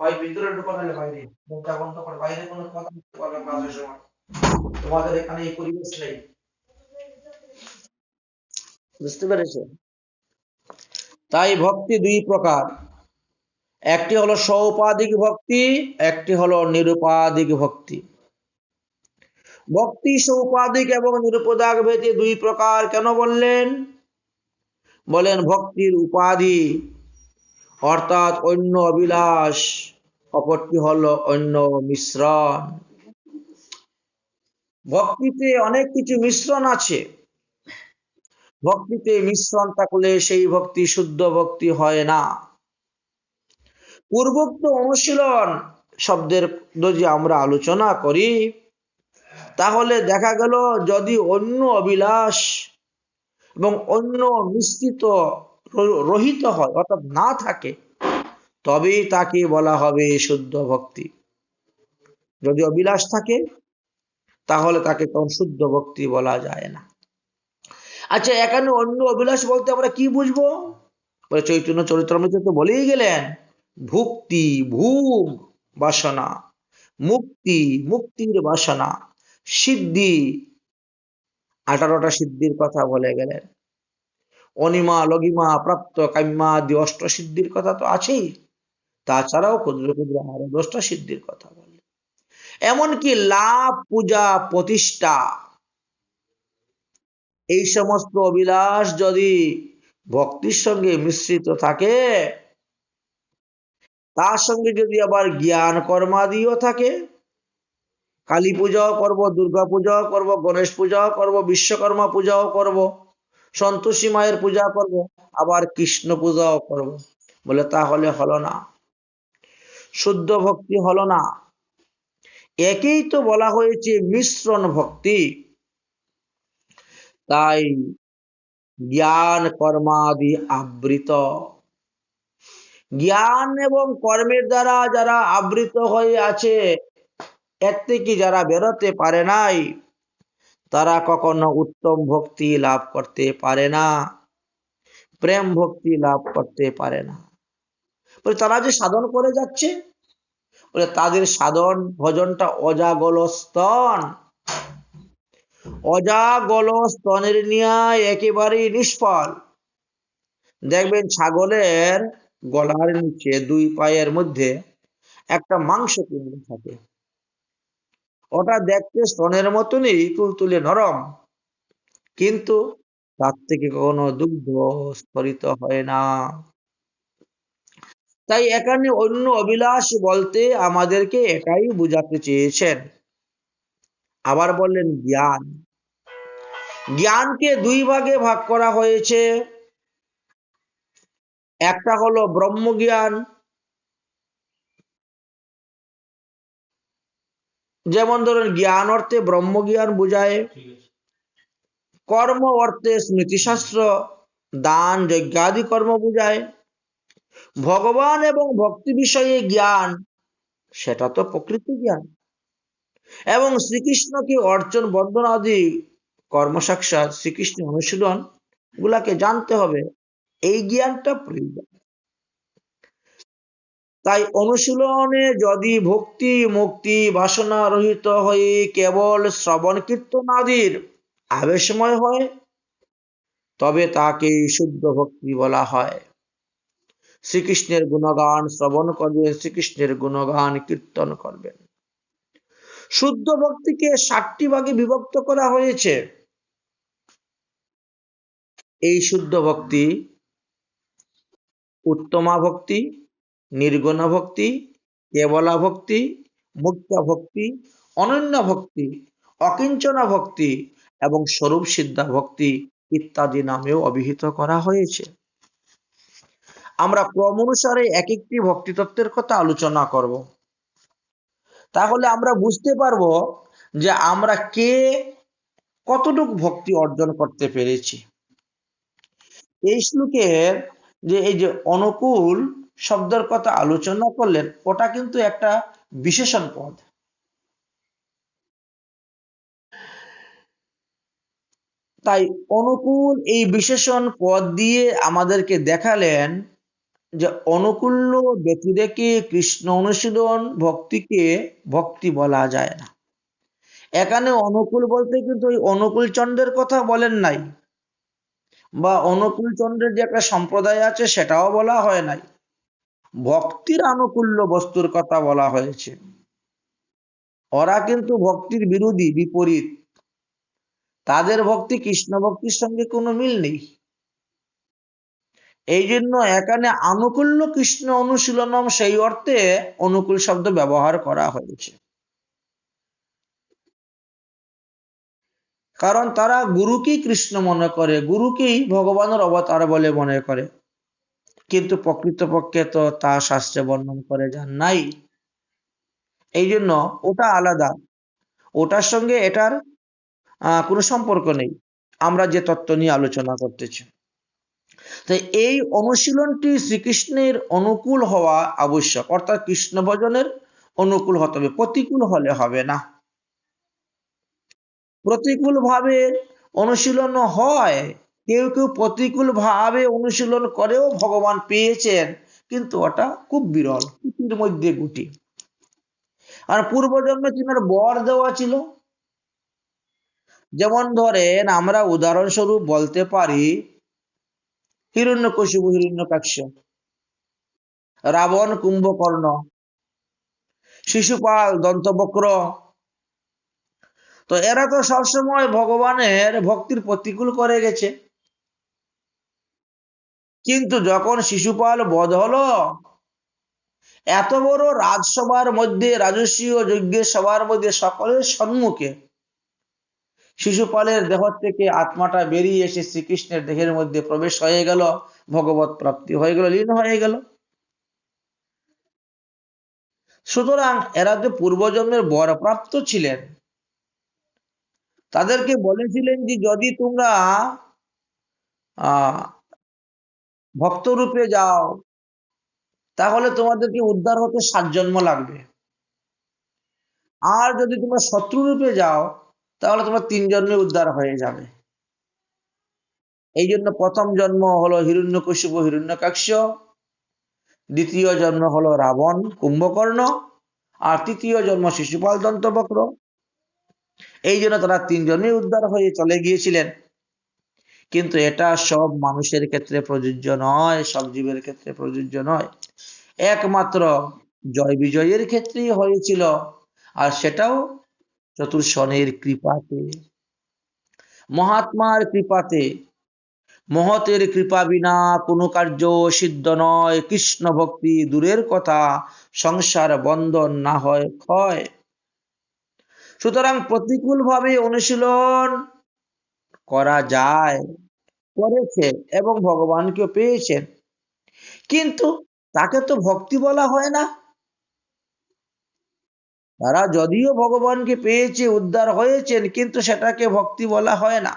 হয় ভিতরে ঢুকো নাহলে বাইরে, মুখটা বন্ধ করে বাইরে কোনো কথা বলতে পারবে না ক্লাসের সময়। তোমাদের এখানে এই পরিবেশ নেই, বুঝতে পেরেছো? তাই ভক্তি দুই প্রকার, একটি হলো সৌপাধিক ভক্তি, একটি হলো নিরুপাধিক ভক্তি। ভক্তি সৌপাধিক এবং নিরুপাধিক ভেদে দুই প্রকার কেন বললেন? বলেন ভক্তির উপাধি অর্থাৎ অন্য অভিলাষ, অপরটি হলো অন্য মিশ্রণ। ভক্তিতে অনেক কিছু মিশ্রণ আছে, ভক্তিতে মিশ্রণ থাকলে সেই ভক্তি শুদ্ধ ভক্তি হয় না। পূর্বোক্ত অনুশীলন শব্দের যদি আমরা আলোচনা করি, তাহলে দেখা গেল যদি অন্য অভিলাষ এবং অন্য মিশ্রিত রহিত হয় অর্থাৎ না থাকে, তবেই তাকে বলা হবে শুদ্ধ ভক্তি। যদি অভিলাষ থাকে তাহলে তাকে তখন শুদ্ধ ভক্তি বলা যায় না। আচ্ছা, এখানে অন্য অভিলাষ বলতে আমরা কি বুঝবো? বলে চৈতন্য চরিতামৃতে তো বলেই গেলেন, ভুক্তি ভোগ বাসনা, মুক্তি মুক্তির বাসনা, সিদ্ধি 18টা সিদ্ধির কথা বলে গেলেন, অনিমা লগিমা প্রাপ্ত কাম্যাদি অষ্টসিদ্ধির কথা তো আছেই, তাছাড়াও ক্ষুদ্র ক্ষুদ্র আরো 10টা সিদ্ধির কথা বলে। এমনকি লাভ, পূজা, প্রতিষ্ঠা, এই সমস্ত অভিলাষ যদি ভক্তির সঙ্গে মিশ্রিত থাকে, তার সঙ্গে যদি আবার জ্ঞান কর্মাদিও থাকে, কালী পূজাও করব, দুর্গা পূজাও করব, গণেশ পূজাও করব, বিশ্বকর্মা পূজাও করব, সন্তোষী মায়ের পূজা করব, আবার কৃষ্ণ পূজাও করব, বলে তাহলে হলো না, শুদ্ধ ভক্তি হলো না। একেই তো বলা হয়েছে মিশ্রণ ভক্তি। তাই জ্ঞান কর্মাদি আবৃত, জ্ঞান এবং কর্মের দ্বারা যারা আবৃত হয়ে আছে, এর থেকে যারা বেরোতে পারে নাই, তারা কখনো উত্তম ভক্তি লাভ করতে পারে না, প্রেম ভক্তি লাভ করতে পারে না। বলে তারা যে সাধন করে যাচ্ছে, বলে তাদের সাধন ভজনটা অজাগল স্তন, অজাগল স্তনের ন্যায় একেবারেই নিষ্ফল। দেখবেন ছাগলের গলার নিচে দুই পায়ের মধ্যে একটা মাংস পিণ্ড থাকে, ওটা দেখতে স্তনের মতনই তুলতুলে নরম, কিন্তু তার থেকে কখনো দুগ্ধ স্ফরিত হয় না। তাই এখানে অন্য অভিলাষ বলতে আমাদেরকে এটাই বুঝাতে চেয়েছেন। আবার বললেন জ্ঞান, জ্ঞানকে দুই ভাগে ভাগ করা হয়েছে। একটা হলো ব্রহ্মজ্ঞান, যেমন ধরুন জ্ঞান অর্থে ব্রহ্মজ্ঞান বুঝায়, কর্ম অর্থে স্মৃতিশাস্ত্র, দান যজ্ঞাদি কর্ম বুঝায়, ভগবান এবং ভক্তি বিষয়ে জ্ঞান সেটা তো প্রকৃত জ্ঞান, এবং শ্রীকৃষ্ণকে অর্চন বন্দন আদি কর্মসাক্ষাৎ শ্রীকৃষ্ণ অনুশীলন গুলাকে জানতে হবে, এই জ্ঞানটা প্রয়োজন। তাই অনুশীলনে যদি ভক্তি মুক্তি বাসনা রহিত হয়ে কেবল শ্রবণ কীর্তনাদির আবেশময় হয়, তবে তাকে শুদ্ধ ভক্তি বলা হয়। শ্রীকৃষ্ণের গুণগান শ্রবণ করবেন, শ্রীকৃষ্ণের গুণগান কীর্তন করবেন। শুদ্ধ ভক্তিকে 7টি ভাগে বিভক্ত করা হয়েছে। এই শুদ্ধ ভক্তি উত্তমা ভক্তি, নির্গুণ ভক্তি, কেবলা ভক্তি, মুক্তা ভক্তি, অনন্য ভক্তি, অকিঞ্চনা ভক্তি এবং স্বরূপ সিদ্ধা ভক্তি ইত্যাদি নামেও অভিহিত করা হয়েছে। আমরা ক্রম অনুসারে এক একটি ভক্তি তত্ত্বের কথা আলোচনা করব। তাহলে আমরা বুঝতে পারবো যে আমরা কে কতটুকু ভক্তি অর্জন করতে পেরেছি। এই শ্লোকের যে এই যে অনুকূল শব্দের কথা আলোচনা করলেন, ওটা কিন্তু একটা বিশেষণ পদ। তাই অনুকূল এই বিশেষণ পদ দিয়ে আমাদেরকে দেখালেন যে অনুকূল্য ব্যতিরেকে কৃষ্ণ অনুশীলন ভক্তিকে ভক্তি বলা যায় না। এখানে অনুকূল বলতে কিন্তু ওই অনুকূল চন্দ্রের কথা বলেন নাই, বা অনুকূল চন্দ্রের যে একটা সম্প্রদায় আছে সেটাও বলা হয় নাই। ভক্তির আনুকূল্য বস্তুর কথা বলা হয়েছে। ওরা কিন্তু ভক্তির বিরোধী, বিপরীত। তাদের ভক্তি কৃষ্ণ ভক্তির সঙ্গে কোনো মিল নেই। এই জন্য এখানে আনুকূল্য কৃষ্ণ অনুশীলনম সেই অর্থে অনুকূল শব্দ ব্যবহার করা হয়েছে। কারণ তারা গুরুকেই কৃষ্ণ মনে করে, গুরুকেই ভগবানের অবতার বলে মনে করে, কিন্তু প্রকৃতপক্ষে তো তা শাস্ত্রে বর্ণন করে যান নাই। এই জন্য ওটা আলাদা, ওটার সঙ্গে এটার কোনো সম্পর্ক নেই। আমরা যে তত্ত্ব নিয়ে আলোচনা করতেছি, তাই এই অনুশীলনটি শ্রীকৃষ্ণের অনুকূল হওয়া আবশ্যক, অর্থাৎ কৃষ্ণ ভজনের অনুকূল হতে হবে, প্রতিকূল হলে হবে না। প্রতিকূল ভাবে অনুশীলন হয়, কেউ কেউ প্রতিকূল ভাবে অনুশীলন করেও ভগবান পেয়েছেন, কিন্তু ওটা খুব বিরল, কুটির মধ্যে গুটি। আর পূর্বজন্মে তিনার বর দেওয়া ছিল। যেমন ধরেন আমরা উদাহরণস্বরূপ বলতে পারি হিরণ্যকশিপু হিরণ্যকাক্ষ, রাবণ কুম্ভকর্ণ, শিশুপাল দন্তবক্র। তো এরা তো সবসময় ভগবানের ভক্তির প্রতিকূল করে গেছে। কিন্তু যখন শিশুপাল বধ হলো, এত বড় রাজসভার মধ্যে, রাজস্বীয় যজ্ঞের সভার মধ্যে সকলের সম্মুখে শিশুপালের দেহ থেকে আত্মাটা বেরিয়ে এসে শ্রীকৃষ্ণের দেহের মধ্যে প্রবেশ হয়ে গেল, ভগবত প্রাপ্তি হয়ে গেল, লীন হয়ে গেল। সুতরাং এরা যে পূর্বজন্মের বরপ্রাপ্ত ছিলেন, তাদেরকে বলেছিলেন যে যদি তোমরা আহ ভক্ত রূপে যাও, তাহলে তোমাদেরকে উদ্ধার হতে 7 জন্ম লাগবে। আর যদি তোমরা শত্রু রূপে যাও, তাহলে তোমরা 3 জন্মে উদ্ধার হয়ে যাবে। এই জন্য প্রথম জন্ম হলো হিরণ্যকশিপু হিরণ্যকাক্ষ, দ্বিতীয় জন্ম হলো রাবণ কুম্ভকর্ণ, আর তৃতীয় জন্ম শিশুপাল দন্তবক্র। এই জন্য তারা 3 জন্মে উদ্ধার হয়ে চলে গিয়েছিলেন। কিন্তু এটা সব মানুষের ক্ষেত্রে প্রযোজ্য নয়, সব জীবের ক্ষেত্রে প্রযোজ্য নয়। একমাত্র জয় বিজয়ের ক্ষেত্রেই হয়েছিল, আর সেটাও চতুর্শনের কৃপাতে, মহাত্মার কৃপাতে। মহতের কৃপা বিনা কোনো কার্য সিদ্ধ নয়, কৃষ্ণ ভক্তি দূরের কথা, সংসার বন্ধন না হয় ক্ষয়। সুতরাং প্রতিকূল ভাবে অনুশীলন করা যায়, করেছে এবং ভগবানকে পেয়েছেন, কিন্তু তাকে তো ভক্তি বলা হয় না। তারা যদিও ভগবানকে পেয়েছে, উদ্ধার হয়েছেন, কিন্তু সেটাকে ভক্তি বলা হয় না।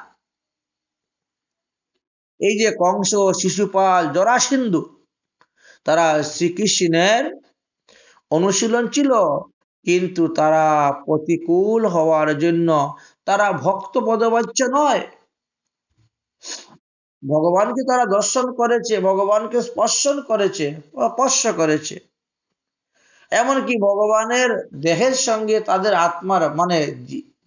এই যে কংস, শিশুপাল, জরাসিন্ধু, তারা শ্রীকৃষ্ণের অনুশীলন ছিল, কিন্তু তারা প্রতিকূল হওয়ার জন্য তারা ভক্ত পদবাচ্য নয়। ভগবানকে তারা দর্শন করেছে, ভগবানকে স্পর্শ করেছে, এমনকি ভগবানের দেহের সঙ্গে তাদের আত্মার মানে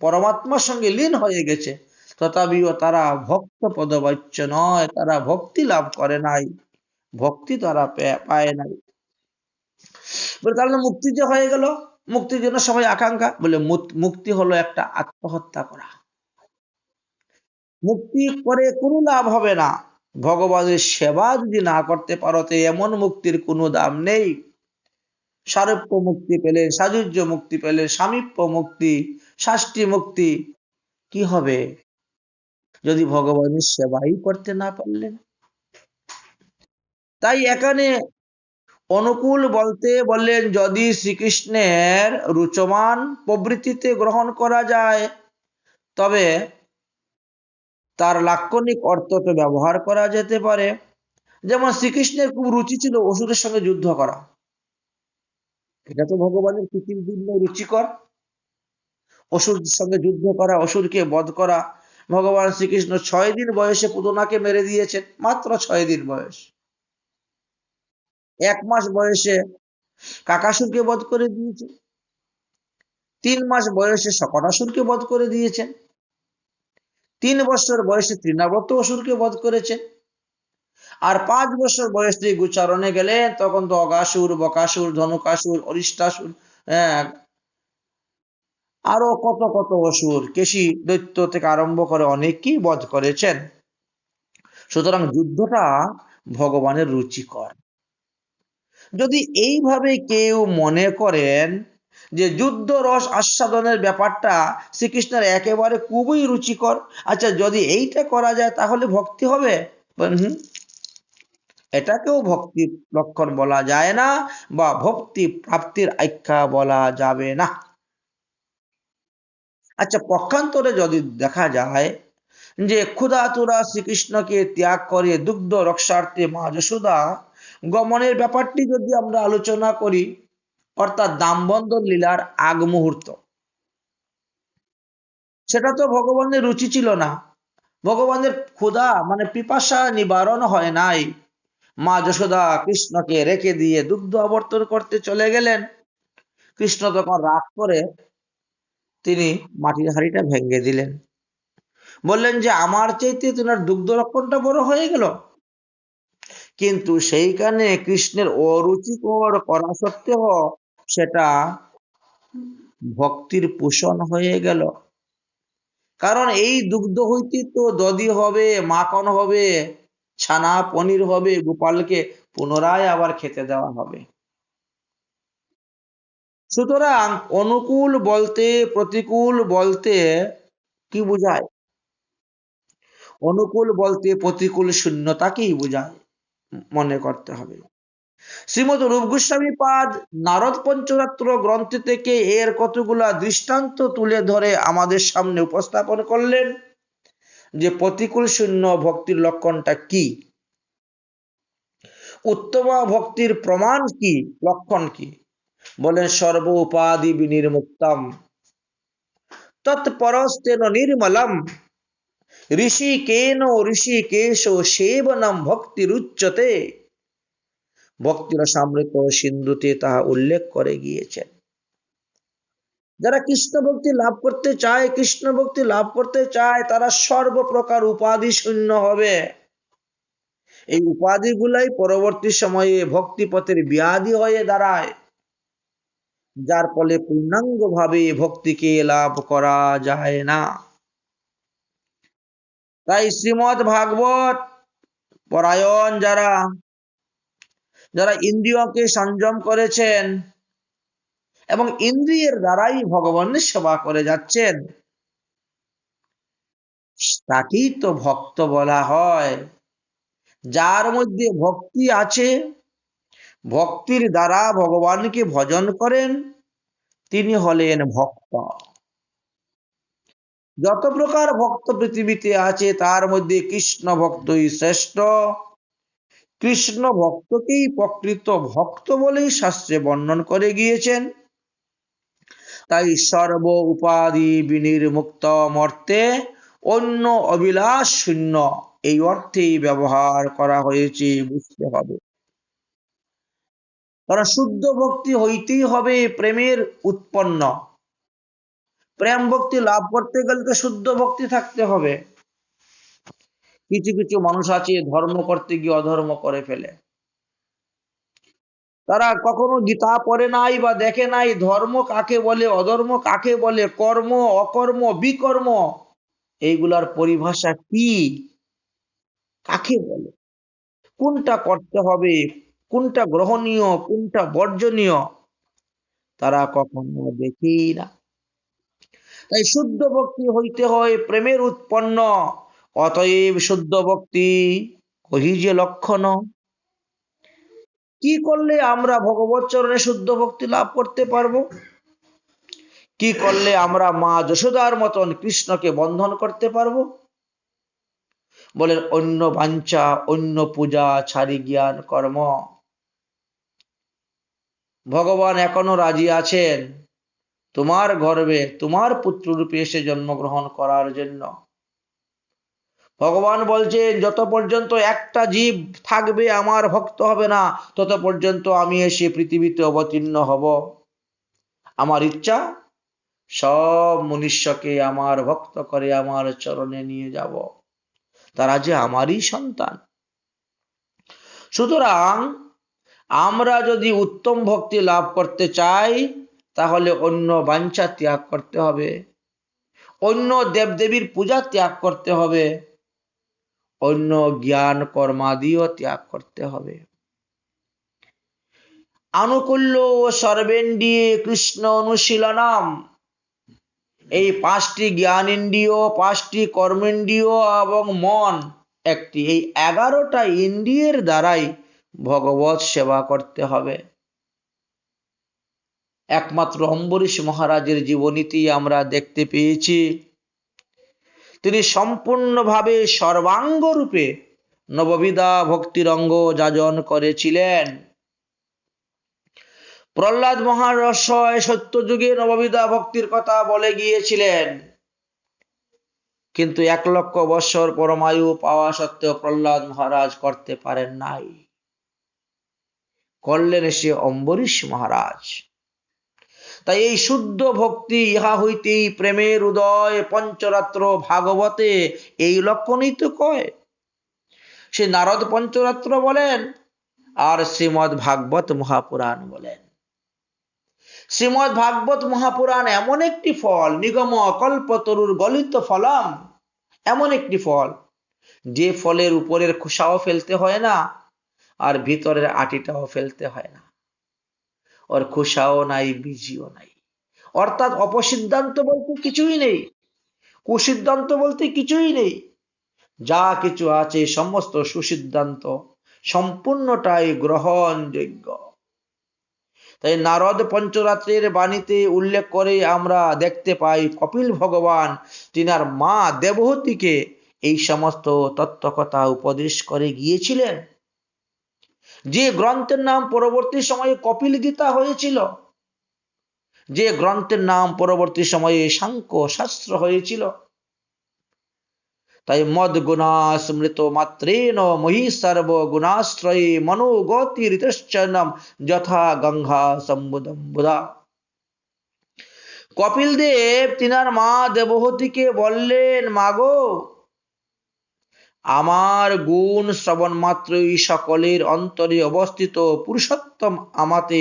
পরমাত্মার সঙ্গে লীন হয়ে গেছে, তথাপিও তারা ভক্ত পদবাচ্য নয়, তারা ভক্তি লাভ করে নাই, ভক্তি তারা পায় নাই। বলে তাহলে মুক্তি যে হয়ে গেল, মুক্তির জন্য সবাই আকাঙ্ক্ষা, বলে মুক্তি হলো একটা আত্মহত্যা করা। মুক্তি করে কোনো লাভ হবে না, ভগবানের সেবা যদি না করতে পারো তো এমন মুক্তির কোনো দাম নেই। সারূপ্য মুক্তি পেলে, সাযুজ্য মুক্তি পেলে, সামীপ্য মুক্তি, শাস্তি মুক্তি, কি হবে যদি ভগবানের সেবাই করতে না পারলেন? তাই এখানে অনুকূল বলতে বললেন, যদি শ্রীকৃষ্ণের রুচমান প্রবৃত্তিতে গ্রহণ করা যায় তবে তার লাক্ষণিক অর্থ তো ব্যবহার করা যেতে পারে। যেমন শ্রীকৃষ্ণের খুব রুচি ছিল অসুরের সঙ্গে যুদ্ধ করা, এটা তো ভগবানের প্রীতির জন্য রুচিকর। অসুরের সঙ্গে যুদ্ধ করা, অসুরকে বধ করা। ভগবান শ্রীকৃষ্ণ 6 দিন বয়সে পুতনাকে মেরে দিয়েছেন, মাত্র 6 দিন বয়স। 1 মাস বয়সে কাকাসুরকে বধ করে দিয়েছেন, 3 মাস বয়সে শকটাসুরকে বধ করে দিয়েছেন, 3 বছর বয়সে তৃণাব্রত অসুরকে বধ করেছেন, আর 5 বছর বয়সে গোচারণে গেলেন, তখন তো অগাসুর, বকাসুর, ধনুকাসুর, অরিষ্টাসুর, হ্যাঁ, আরো কত কত অসুর, কেশী দৈত্য থেকে আরম্ভ করে অনেককেই বধ করেছেন। সুতরাং যুদ্ধটা ভগবানের রুচিকর। যদি এইভাবে কেউ মনে করেন যে যুদ্ধ রস আস্বাদনের ব্যাপারটা শ্রীকৃষ্ণের একেবারে খুবই রুচিকর, আচ্ছা যদি এইটা করা যায় তাহলে ভক্তি হবে, এটাকেও ভক্তির লক্ষণ বলা যায় না, বা ভক্তি প্রাপ্তির আখ্যা বলা যাবে না। আচ্ছা, পক্ষান্তরে যদি দেখা যায় যে ক্ষুধাতুরা শ্রীকৃষ্ণকে ত্যাগ করে দুগ্ধ রক্ষার্থে মা যশোদা গমনের ব্যাপারটি যদি আমরা আলোচনা করি, অর্থাৎ দামবন্ধন লীলার আগ মুহূর্ত, সেটা তো ভগবানের রুচি ছিল না। ভগবানের ক্ষুধা মানে পিপাসা নিবারণ হয় নাই, মা যশোদা কৃষ্ণকে রেখে দিয়ে দুগ্ধ আবর্তন করতে চলে গেলেন। কৃষ্ণ তখন রাগ করে তিনি মাটির হাঁড়িটা ভেঙে দিলেন, বললেন যে আমার চাইতে তোমার দুগ্ধ রক্ষণটা বড় হয়ে গেল। কিন্তু সেইখানে কৃষ্ণের অরুচিকর করা সত্ত্বেও সেটা ভক্তির পোষণ হয়ে গেল। কারণ এই দুগ্ধ হইতে তো দধি হবে, মাখন হবে, ছানা পনির হবে, গোপালকে পুনরায় আবার খেতে দেওয়া হবে। সুতরাং অনুকূল বলতে প্রতিকূল বলতে কি বোঝায়? অনুকূল বলতে প্রতিকূল শূন্যতাকেই বোঝায়, মনে করতে হবে। শ্রীমদ রূপ গোস্বামী পাদ নারদ পঞ্চরাত্র গ্রন্থ থেকে এর কতগুলা দৃষ্টান্ত তুলে ধরে আমাদের সামনে উপস্থাপন করলেন যে প্রতিকূল শূন্য ভক্তির লক্ষণটা কি, উত্তম ভক্তির প্রমাণ কি, লক্ষণ কি। বলেন সর্ব উপাধি বিনির্মুক্তম তৎপরস্তেন নির্মলম ঋষিকেন ঋষিকেশ সেবনম ভক্তিরুচ্যতে। ভক্তির সমৃত সিন্ধুতে তাহা উল্লেখ করে গিয়েছেন। যারা কৃষ্ণ ভক্তি লাভ করতে চায়, কৃষ্ণ ভক্তি লাভ করতে চায়, তারা সর্বপ্রকার উপাধি শূন্য হবে। এই উপাধিগুলাই পরবর্তী সময়ে ভক্তি পথের ব্যাধি হয়ে দাঁড়ায়, যার ফলে পূর্ণাঙ্গ ভাবে ভক্তিকে লাভ করা যায় না। তাই শ্রীমদ ভাগবত পরায়ণ যারা যারা ইন্দ্রিয়কে সংযম করেছেন এবং ইন্দ্রিয়ের দ্বারাই ভগবানের সেবা করে যাচ্ছেন, তাকেই তো ভক্ত বলা হয়। যার মধ্যে ভক্তি আছে, ভক্তির দ্বারা ভগবানকে ভজন করেন, তিনি হলেন ভক্ত। যত প্রকার ভক্ত পৃথিবীতে আছে তার মধ্যে কৃষ্ণ ভক্তই শ্রেষ্ঠ। কৃষ্ণ ভক্তকেই প্রকৃত ভক্ত বলেই শাস্ত্রে বর্ণন করে গিয়েছেন। তাই সর্ব উপাধি বিনির্মুক্ত অর্থে অন্য অবিলাস শূন্য এই অর্থেই ব্যবহার করা হয়েছে, বুঝতে হবে। কারণ শুদ্ধ ভক্তি হইতেই হবে প্রেমের উৎপন্ন। প্রেম ভক্তি লাভ করতে গেলে তো শুদ্ধ ভক্তি থাকতে হবে। কিছু কিছু মানুষ আছে ধর্ম করতে গিয়ে অধর্ম করে ফেলে। তারা কখনো গীতা পড়ে নাই বা দেখে নাই ধর্ম কাকে বলে, অধর্ম কাকে বলে, কর্ম, অকর্ম, বিকর্ম এইগুলার পরিভাষা কি, কাকে বলে, কোনটা করতে হবে, কোনটা গ্রহণীয়, কোনটা বর্জনীয়, তারা কখনো দেখেই না। তাই শুদ্ধ ভক্তি হইতে হয় প্রেমের উৎপন্ন। অতএব শুদ্ধ ভক্তি কহি যে লক্ষণ। কি করলে আমরা ভগবত চরণে শুদ্ধ ভক্তি লাভ করতে পারবো? কি করলে আমরা মা যশোদার মতন কৃষ্ণকে বন্ধন করতে পারবো? বলেন অন্য বাঞ্ছা, অন্য পূজা ছাড়ি জ্ঞান কর্ম। ভগবান এখনো রাজি আছেন তোমার গর্ভে তোমার পুত্র রূপে এসে জন্মগ্রহণ করার জন্য। ভগবান বলছেন যত পর্যন্ত একটা জীব থাকবে আমার ভক্ত হবে না, তত পর্যন্ত আমি এসে পৃথিবীতে অবতীর্ণ হব। আমার ইচ্ছা সব মনুষ্যকে আমার ভক্ত করে আমার চরণে নিয়ে যাব, তারা যে আমারই সন্তান। সুতরাং আমরা যদি উত্তম ভক্তি লাভ করতে চাই তাহলে অন্য বাঞ্ছা ত্যাগ করতে হবে, অন্য দেবদেবীর পূজা ত্যাগ করতে হবে, অন্য জ্ঞান কর্মাদিও ত্যাগ করতে হবে। আনুকূল্য সর্বেন্দ্রিয়ে কৃষ্ণ অনুশীলনম, এই পাঁচটি জ্ঞান ইন্দ্রিয়, পাঁচটি কর্মেন্দ্রিয় এবং মন একটি, এই 11টা ইন্দ্রিয়ের দ্বারাই ভগবত সেবা করতে হবে। একমাত্র অম্বরীশ মহারাজের জীবনীতে আমরা দেখতে পেয়েছি তিনি সম্পূর্ণভাবে সর্বাঙ্গ রূপে নববিধা ভক্তির অঙ্গ যাজন করেছিলেন। প্রহ্লাদ মহাশয় সত্যযুগে নববিধা ভক্তির কথা বলে গিয়েছিলেন, কিন্তু 1 লক্ষ বৎসর পরমায়ু পাওয়া সত্ত্বেও প্রহ্লাদ মহারাজ করতে পারেন নাই। করলেন সে অম্বরীশ মহারাজ। তাই এই শুদ্ধ ভক্তি ইহা হইতেই প্রেমের উদয়, পঞ্চরাত্র ভাগবতে এই লক্ষণই তো কয়। সে নারদ পঞ্চরাত্র বলেন আর শ্রীমৎ ভাগবত মহাপুরাণ বলেন। শ্রীমৎ ভাগবত মহাপুরাণ এমন একটি ফল, নিগম কল্পতরুর গলিত ফলম, এমন একটি ফল যে ফলের উপরের খোসাও ফেলতে হয় না আর ভিতরের আটিটাও ফেলতে হয় না, ওর খোসাও নাই বীজিও নাই, অর্থাৎ অপসিদ্ধান্ত বলতে কিছুই নেই, কুসিদ্ধান্ত বলতে কিছুই নেই, যা কিছু আছে সমস্ত সুসিদ্ধান্ত, সম্পূর্ণটাই গ্রহণযোগ্য। তাই নারদ পঞ্চরাত্রের বাণীতে উল্লেখ করে আমরা দেখতে পাই কপিল ভগবান তিনার মা দেবহূতিকে এই সমস্ত তত্ত্বকথা উপদেশ করে গিয়েছিলেন। যে গ্রন্থের নাম পরবর্তী সময়ে কপিল গীতা হয়েছিল, যে গ্রন্থের নাম পরবর্তী সময়ে সাংখ্য শাস্ত্র হয়েছিল। তাই মদ গুণা স্মৃত মাত্রেন মহি সর্ব গুণাশ্রয়ে মনোগতি ঋতশ্চনম যথা গঙ্গা সম্বুদম বুধা। কপিল দেব তিনার মা দেবহূতিকে বললেন, মাগো আমার গুণ শ্রবণ মাত্রই সকলের অন্তরে অবস্থিত পুরুষোত্তম আমাতে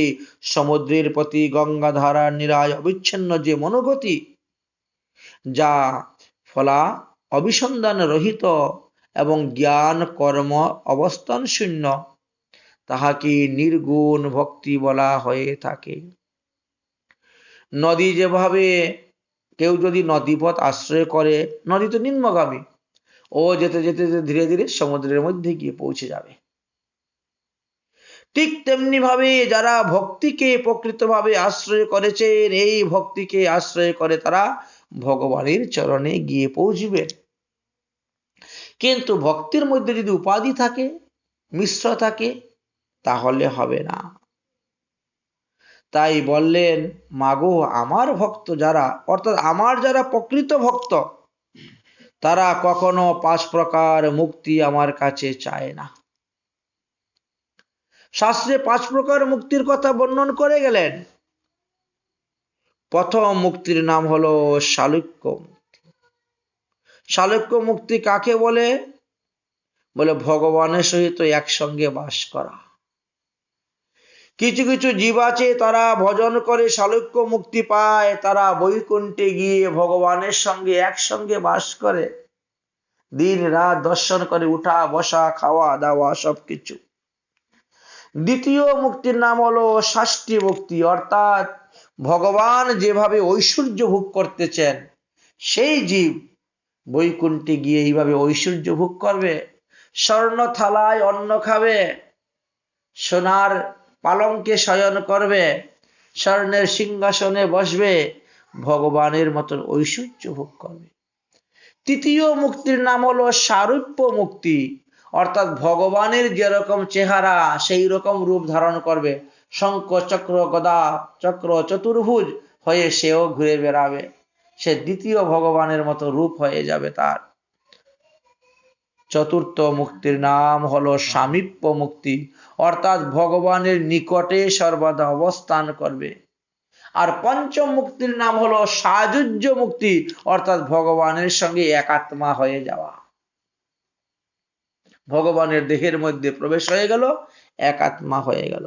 সমুদ্রের প্রতি গঙ্গাধারার নিরায় অবিচ্ছিন্ন যে মনোগতি, যা ফলা অভিসন্ধান রহিত এবং জ্ঞান কর্ম অবস্থান শূন্য, তাহাকে নির্গুণ ভক্তি বলা হয়ে থাকে। নদী যেভাবে কেউ যদি নদীপথ আশ্রয় করে, নদী তো নিম্নগামী, ও যেতে যেতে ধীরে ধীরে সমুদ্রের মধ্যে গিয়ে পৌঁছে যাবে। ঠিক তেমনি ভাবে যারা ভক্তিকে প্রকৃতভাবে আশ্রয় করেছেন, এই ভক্তিকে আশ্রয় করে তারা ভগবানের চরণে গিয়ে পৌঁছবে। কিন্তু ভক্তির মধ্যে যদি উপাধি থাকে, মিশ্র থাকে, তাহলে হবে না। তাই বললেন, মাগো আমার ভক্ত যারা, অর্থাৎ আমার যারা প্রকৃত ভক্ত, তারা কখনো 5 প্রকার মুক্তি আমার কাছে চায় না। শাস্ত্রে 5 প্রকার মুক্তির কথা বর্ণন করে গেলেন। প্রথম মুক্তির নাম হলো শালুক্য মুক্তি। শালুক্য মুক্তি কাকে বলে? বলে ভগবানের সহিত একসঙ্গে বাস করা। কিছু কিছু জীব আছে, তারা ভজন করে শালুক্য মুক্তি পায়, তারা বৈকুণ্ঠে গিয়ে ভগবানের সঙ্গে একসঙ্গে বাস করে, দিন রাত দর্শন করে, উঠা বসা খাওয়া দাওয়া সবকিছু। দ্বিতীয় মুক্তির নাম হলো ষষ্ঠী মুক্তি, অর্থাৎ ভগবান যেভাবে ঐশ্বর্য ভোগ করতেছেন, সেই জীব বৈকুণ্ঠে গিয়ে এইভাবে ঐশ্বর্য ভোগ করবে। স্বর্ণ থালায় অন্ন খাবে, সোনার পালঙ্কে শয়ন করবে, স্বর্ণের সিংহাসনে বসবে, ভগবানের মতন ঐশ্বর্য ভোগ করবে। তৃতীয় মুক্তির নাম হলো সারূপ্য মুক্তি, অর্থাৎ ভগবানের যেরকম চেহারা সেই রকম রূপ ধারণ করবে, শঙ্খ চক্র গদা চক্র চতুর্ভুজ হয়ে সেও ঘুরে বেড়াবে, সে দ্বিতীয় ভগবানের মতো রূপ হয়ে যাবে তার। চতুর্থ মুক্তির নাম হলো সামীপ্য মুক্তি, অর্থাৎ ভগবানের নিকটে সর্বদা অবস্থান করবে। আর পঞ্চম মুক্তির নাম হলো সাযুজ্য মুক্তি, অর্থাৎ ভগবানের সঙ্গে একাত্মা হয়ে যাওয়া, ভগবানের দেহের মধ্যে প্রবেশ হয়ে গেল, একাত্মা হয়ে গেল।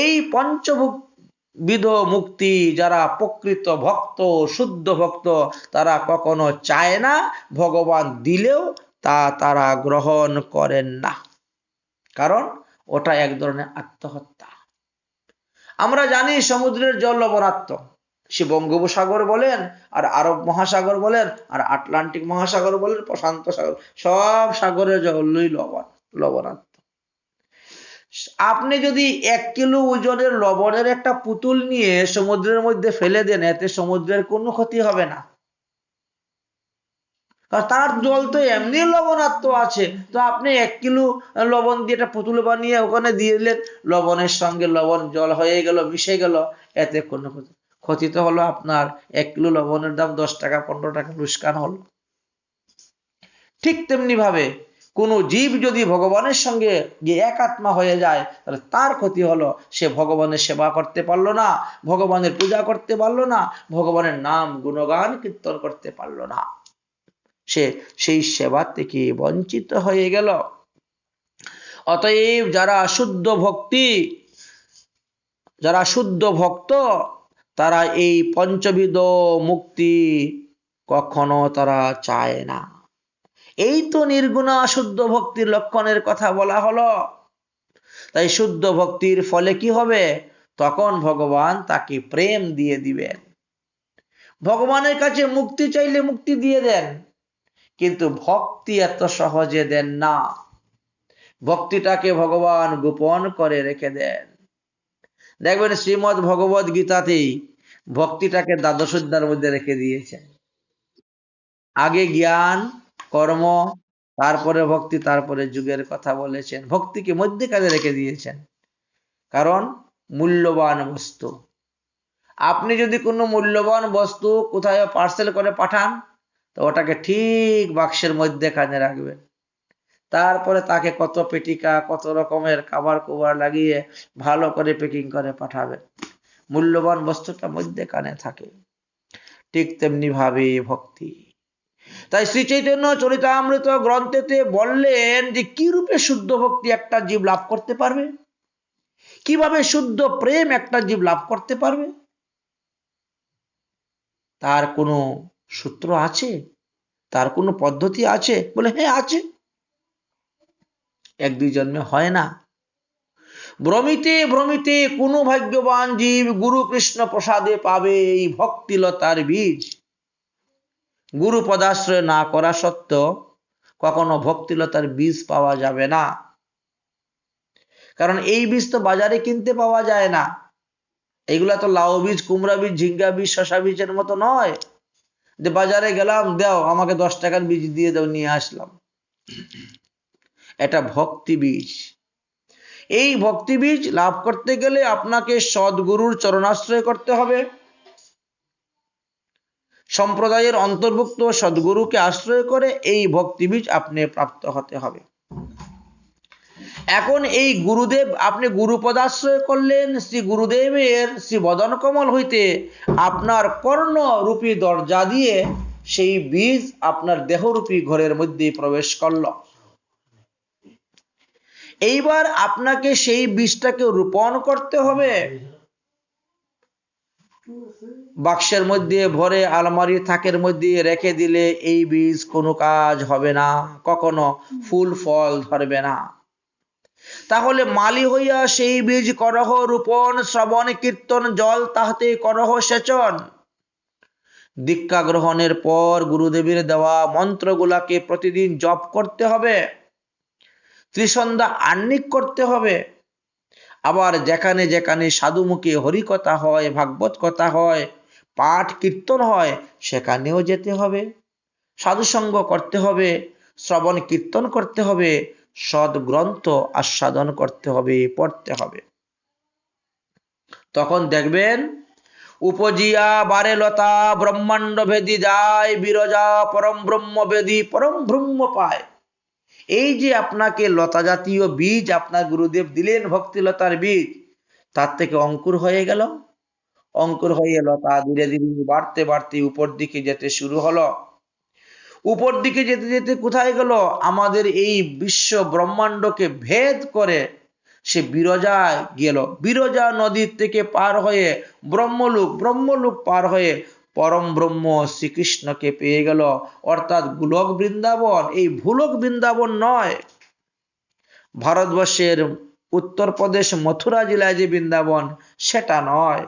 এই পঞ্চবিধ মুক্তি যারা প্রকৃত ভক্ত, শুদ্ধ ভক্ত, তারা কখনো চায় না, ভগবান দিলেও তা তারা গ্রহণ করেন না, কারণ ওটা এক ধরনের আত্মহত্যা। আমরা জানি সমুদ্রের জল লবণাক্ত, সে বঙ্গোপসাগর বলেন, আর আরব মহাসাগর বলেন, আর আটলান্টিক মহাসাগর বলেন, প্রশান্ত সাগর, সব সাগরের জলই লবণাক্ত। আপনি যদি 1 কিলো ওজনের লবণের একটা পুতুল নিয়ে সমুদ্রের মধ্যে ফেলে দেন, এতে সমুদ্রের কোনো ক্ষতি হবে না, কারণ তার জল তো এমনি লবণাক্ত আছে। তো আপনি 1 কিলো লবণ দিয়ে একটা পুতুল বানিয়ে ওখানে দিয়ে দিলেন, লবণের সঙ্গে লবণ জল হয়ে গেল, মিশে গেল, এতে কোনো ক্ষতি তো হলো আপনার 1 কিলো লবণের দাম 10 টাকা 15 টাকা লোকসান হলো। ঠিক তেমনি ভাবে কোন জীব যদি ভগবানের সঙ্গে গিয়ে একাত্মা হয়ে যায়, তাহলে তার ক্ষতি হলো, সে ভগবানের সেবা করতে পারলো না, ভগবানের পূজা করতে পারলো না, ভগবানের নাম গুণগান কীর্তন করতে পারলো না, সে সেই সেবা থেকে বঞ্চিত হয়ে গেল। অতএব যারা শুদ্ধ ভক্ত, তারা এই পঞ্চবিধ মুক্তি কখনো তারা চায় না। এই তো নির্গুণা শুদ্ধ ভক্তির লক্ষণের কথা বলা হলো। তাই শুদ্ধ ভক্তির ফলে কি হবে? তখন ভগবান তাকে প্রেম দিয়ে দিবেন। ভগবানের কাছে মুক্তি চাইলে মুক্তি দিয়ে দেন, কিন্তু ভক্তি এত সহজে দেন না, ভক্তিটাকে ভগবান গোপন করে রেখে দেন। দেখবেন শ্রীমদ্ ভগবদ গীতাতেই ভক্তিটাকে দ্বাদশোধ্যায়ের মধ্যে রেখে দিয়েছেন। আগে জ্ঞান কর্ম, তারপরে ভক্তি, তারপরে যুগের কথা বলেছেন, ভক্তিকে মধ্যেখানে রেখে দিয়েছেন। কারণ মূল্যবান বস্তু, আপনি যদি কোনো মূল্যবান বস্তু কোথায় পার্সেল করে পাঠান, তো ওটাকে ঠিক বাক্সের মধ্যেখানে রাখবেন, তারপরে তাকে কত পেটিকা কত রকমের কাভার কুভার লাগিয়ে ভালো করে প্যাকিং করে পাঠাবেন, মূল্যবান বস্তুটা মধ্যেখানে থাকে। ঠিক তেমনি ভাবে ভক্তি। তাই শ্রী চৈতন্য চরিতামৃত গ্রন্থেতে বললেন যে কি রূপে শুদ্ধ ভক্তি একটা জীব লাভ করতে পারবে, কিভাবে শুদ্ধ প্রেম একটা জীব লাভ করতে পারবে। তার কোনো সূত্র আছে, তার কোনো পদ্ধতি আছে? বলে হ্যাঁ আছে। 1-2 জন্মে হয় না। ভ্রমিতে ভ্রমিতে কোনো ভাগ্যবান জীব গুরু কৃষ্ণ প্রসাদে পাবে এই ভক্তিলতার বীজ। গুরু পদাশ্রয় না করা সত্ত্বেও কখনো ভক্তিলতার বীজ পাওয়া যাবে না, কারণ এই বীজ তো বাজারে কিনতে পাওয়া যায় না। এগুলা তো লাউ বীজ, কুমড়া বীজ, ঝিঙ্গা বীজ, শশা বীজের মতো নয় যে বাজারে গেলাম, দাও আমাকে 10 টাকার বীজ দিয়ে দাও, নিয়ে আসলাম। এটা ভক্তি বীজ। এই ভক্তি বীজ লাভ করতে গেলে আপনাকে সদ্গুরুর চরণাশ্রয় করতে হবে, সম্প্রদায়ের অন্তর্ভুক্ত সদ্গুরুকে আশ্রয় করে এই ভক্তি বীজ আপনি প্রাপ্ত হতে হবে। এখন এই গুরুদেব আপনি গুরুপদাশ্রয় করলেন, শ্রী গুরুদেবের শ্রী বদন কমল হইতে আপনার কর্ণরূপী দরজা দিয়ে সেই বীজ আপনার দেহরূপী ঘরের মধ্যে প্রবেশ করল। এইবার আপনাকে সেই বীজটাকে রোপণ করতে হবে। বাক্সের মধ্যে ভরে আলমারি থাকের মধ্যে রেখে দিলে এই বীজ কোনো কাজ হবে না, কখনো ফুল ফল ধরবে না। তাহলে মালি হইয়া সেই বীজ করহ রোপণ, শ্রবণ কীর্তন জল তাহাতে করহ সেচন। দীক্ষা গ্রহণের পর গুরুদেবের দেওয়া মন্ত্রগুলাকে প্রতিদিন জপ করতে হবে, ত্রিসন্ধ্যা আহ্নিক করতে হবে। আবার যেখানে যেখানে সাধুমুখী হরিকথা হয়, ভাগবত কথা হয়, পাঠ কীর্তন হয়, সেখানেও যেতে হবে, সাধুসঙ্গ করতে হবে, শ্রবণ কীর্তন করতে হবে, সদ্গ্রন্থ আস্বাদন করতে হবে, পড়তে হবে। তখন দেখবেন উপজিয়া বারে লতা ব্রহ্মাণ্ড ভেদি যায়, বিরজা পরম ব্রহ্ম বেদি পরম ব্রহ্ম পায়। এই যে আপনাকে লতা জাতীয় বীজ আপনার গুরুদেব দিলেন, ভক্তিলতার বীজ, তার থেকে অঙ্কুর হয়ে গেল। অঙ্কুর হয়ে লতা ধীরে ধীরে বাড়তে বাড়তে উপর দিকে যেতে শুরু হলো। উপর দিকে যেতে যেতে কোথায় গেল? আমাদের এই বিশ্ব ব্রহ্মাণ্ডকে ভেদ করে সে বিরজায় গেল। বিরজা নদীর থেকে পার হয়ে ব্রহ্মলোক, ব্রহ্মলোক পার হয়ে পরম ব্রহ্ম শ্রীকৃষ্ণকে পেয়ে গেল, অর্থাৎ গোলক বৃন্দাবন। এই ভুলক বৃন্দাবন নয়, ভারতবর্ষের উত্তরপ্রদেশ মথুরা জেলায় যে বৃন্দাবন, সেটা নয়।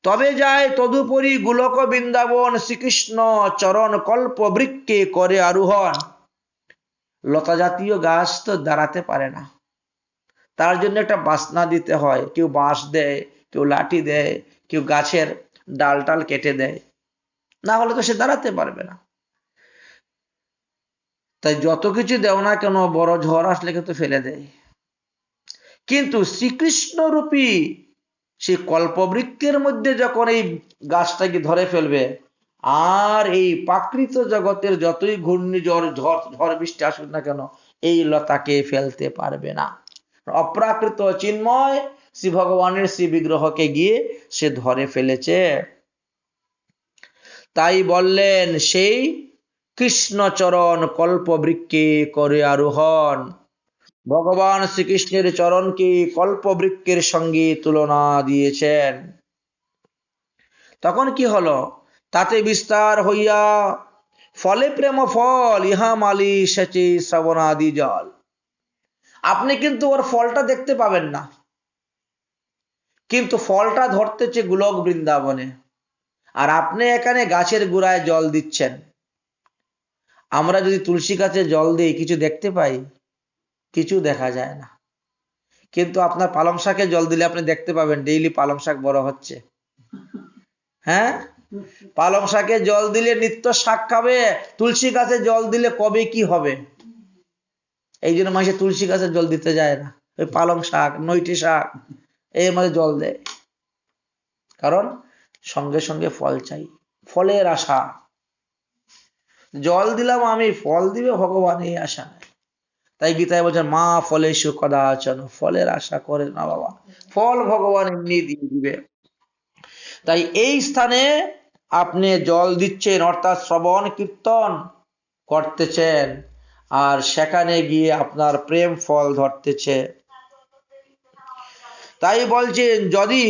তবে যায় তদুপরি গোলক বৃন্দাবন, শ্রীকৃষ্ণ চরণ কল্প বৃক্ষে করে আরোহণ। লতা জাতীয় গাছ তো দাঁড়াতে পারে না, তার জন্য একটা বাসনা দিতে হয়। কেউ বাঁশ দেয়, কেউ লাঠি দেয়, কেউ গাছের ডাল টাল কেটে দেয়, না হলে তো সে দাঁড়াতে পারবে না। তাই যত কিছু দেও না কেন, বড় ঝড় আসলে কিন্তু ফেলে দেয়। কিন্তু শ্রীকৃষ্ণ রূপী সেই কল্পবৃক্ষের মধ্যে যখন এই গাছটাকে ধরে ফেলবে, আর এই প্রাকৃত জগতের যতই ঘূর্ণিঝড় ঝড় বৃষ্টি আসুক না কেন, এই লতাকে ফেলতে পারবে না। অপ্রাকৃত চিন্ময় শ্রী ভগবানের শ্রী বিগ্রহকে গিয়ে সে ধরে ফেলেছে। তাই বললেন সেই কৃষ্ণচরণ কল্পবৃক্ষে করে আরোহণ। ভগবান শ্রীকৃষ্ণের চরণকে কল্পবৃক্ষের সঙ্গে তুলনা দিয়েছেন। তখন কি হলো? তাতে বিস্তার হইয়া ফলে প্রেম ফল, ইহা মালি সেচে শ্রবণাদি জল। আপনি কিন্তু ওর ফলটা দেখতে পাবেন না, কিন্তু ফলটা ধরতেছে গোলক বৃন্দাবনে, আর আপনি এখানে গাছের গোড়ায় জল দিচ্ছেন। আমরা যদি তুলসী গাছে জল দিই, কিছু দেখতে পাই? কিছু দেখা যায় না। কিন্তু আপনার পালং শাকে জল দিলে আপনি দেখতে পাবেন ডেইলি পালং শাক বড় হচ্ছে। হ্যাঁ, পালং শাকে জল দিলে নিত্য শাক খাবে, তুলসী গাছে জল দিলে কবে কি হবে। এই জন্য মাসে তুলসী গাছে জল দিতে যায় না, ওই পালং শাক, নৈটি শাক এর মধ্যে জল দেয়। কারণ সঙ্গে সঙ্গে ফল চাই, ফলের আশা। জল দিলাম আমি, ফল দিবে ভগবান, এই আশা নাই। তাই গীতায় বলছেন মা ফলেষু কদাচন, ফলের আশা করে না বাবা, ফল ভগবান এমনি দিয়ে দিবে। তাই এই স্থানে আপনি জল দিচ্ছেন, অর্থাৎ শ্রবণ কীর্তন করতেছেন, আর সেখানে গিয়ে আপনার প্রেম ফল ধরতেছে। তাই বলছেন যদি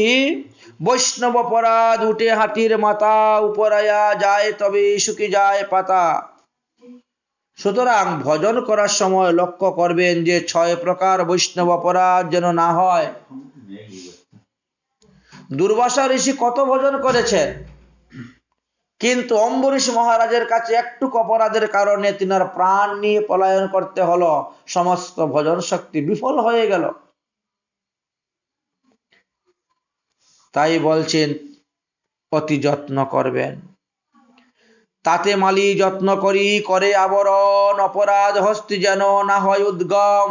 বৈষ্ণব অপরাধ উঠে হাতির মাথা, উপরায়া যায় তবে শুকি যায় পাতা। সুতরাং ভজন করার সময় লক্ষ্য করবেন যে 6 প্রকার বৈষ্ণব অপরাধ যেন না হয়। দুর্বাসা ঋষি কত ভজন করেছেন, কিন্তু অম্বরীশ মহারাজের কাছে একটু অপরাধের কারণে তিনার প্রাণ নিয়ে পলায়ন করতে হলো, সমস্ত ভজন শক্তি বিফল হয়ে গেল। তাই বলছেন অতি যত্ন করবেন। তাতে মালি যত্ন করি করে আবরণ, অপরাধ হস্তি যেন না হয় উদ্গম।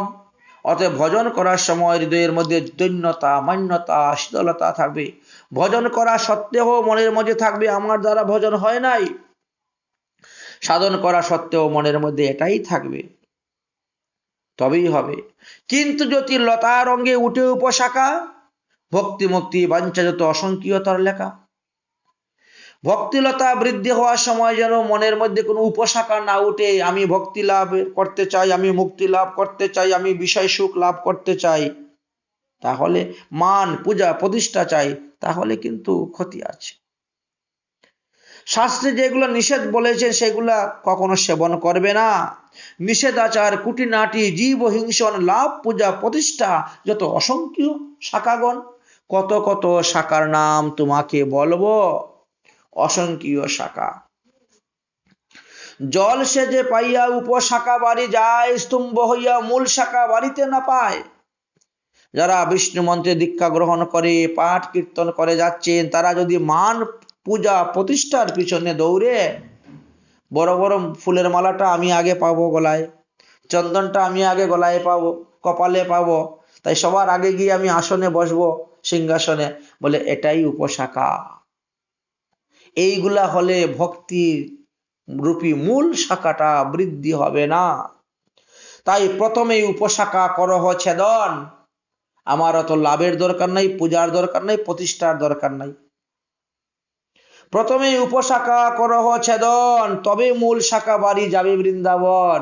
অতএব ভজন করার সময় হৃদয়ের মধ্যে দৈন্যতা, মান্যতা, শীতলতা থাকবে। ভজন করা সত্ত্বেও মনের মধ্যে থাকবে আমার দ্বারা ভজন হয় নাই, সাধন করা সত্ত্বেও মনের মধ্যে এটাই থাকবে। তবেই হবে। কিন্তু যদি লতার অঙ্গে উঠে উপশাখা, ভক্তি মুক্তি বাঞ্ছা যত অসংখ্যতার লেখা। ভক্তিলতা বৃদ্ধি হওয়ার সময় যেন মনের মধ্যে কোনো উপশাখা না উঠে, আমি ভক্তি লাভ করতে চাই, আমি মুক্তি লাভ করতে চাই, আমি বিষয় সুখ লাভ করতে চাই, তাহলে মান পূজা প্রতিষ্ঠা চাই, তাহলে কিন্তু ক্ষতি আছে। শাস্ত্রে যেগুলো নিষেধ বলেছে সেগুলা কখনো সেবন করবে না। নিষেধাচার কুটিনাটি জীব হিংসন লাভ পূজা প্রতিষ্ঠা যত অসংখ্য শাখাগণ, কত কত শাখার নাম তোমাকে বলবো, অসংখ্য শাখা। জল সেজে পাইয়া উপশাখা বাড়ি যায়, স্তম্ভ হইয়া মূল শাখা বাড়িতে না পায়। যারা বিষ্ণু মন্ত্রে দীক্ষা গ্রহণ করে পাঠ কীর্তন করে যাচ্ছেন, তারা যদি মান পূজা প্রতিষ্ঠার পিছনে দৌড়ে, বড় বড় ফুলের মালাটা আমি আগে পাবো গলায়, চন্দনটা আমি আগে গলায় পাবো, কপালে পাবো, তাই সবার আগে গিয়ে আমি আসনে বসবো, সিংহাসনে, বলে এটাই উপশাখা। এইগুলা হলে ভক্তির রূপী মূল শাখাটা বৃদ্ধি হবে না। তাই প্রথমেই উপশাখা করহ ছেদন। আমার অত লাভের দরকার নাই, পূজার দরকার নাই, প্রতিষ্ঠার দরকার নাই। প্রথমে উপশাখা করহ ছেদন, তবে মূল শাখা বাড়ি যাবে বৃন্দাবন।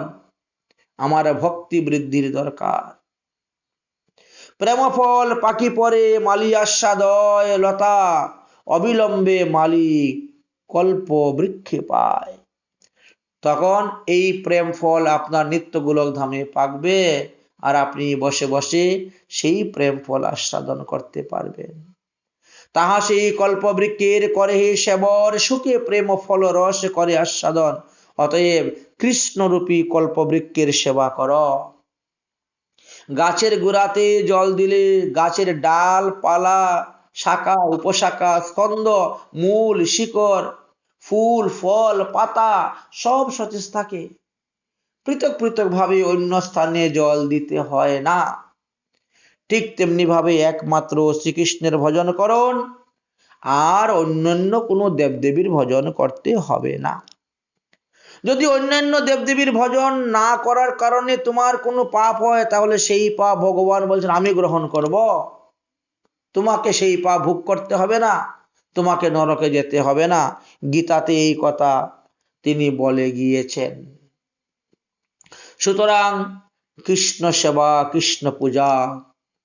আমার ভক্তি বৃদ্ধির দরকার। প্রেম ফল পাখি পরে মালি আস্বাদয় লতা, অবিলম্বে মালি কল্প বৃক্ষে পায়। তখন এই প্রেম ফল আপনার নিত্য গোলক ধামে পাকবে, আর আপনি বসে বসে সেই প্রেম ফল আস্বাদন করতে পারবেন। তাহা সেই কল্পবৃক্ষের করে সেবন, সুখে প্রেম ফল রস করে আস্বাদন। অতএব কৃষ্ণরূপী কল্পবৃক্ষের সেবা কর। গাছের গোড়াতে জল দিলে গাছের ডাল পালা শাখা উপশাখা স্কন্দ মূল শিকড় ফুল ফল পাতা সব সতেজ থাকে। পৃথক পৃথক ভাবে অন্য স্থানে জল দিতে হয় না। ঠিক তেমনি ভাবে একমাত্র শ্রীকৃষ্ণের ভজন করুন, আর অন্যান্য কোনো দেবদেবীর ভজন করতে হবে না। যদি অন্যান্য দেবদেবীর ভজন না করার কারণে তোমার কোনো পাপ হয়, তাহলে সেই পাপ ভগবান বলছেন আমি গ্রহণ করব। তোমাকে সেই পাপ ভোগ করতে হবে না, তোমাকে নরকে যেতে হবে না। গীতাতে এই কথা তিনি বলে গিয়েছেন। সুতরাং কৃষ্ণ সেবা কৃষ্ণ পূজা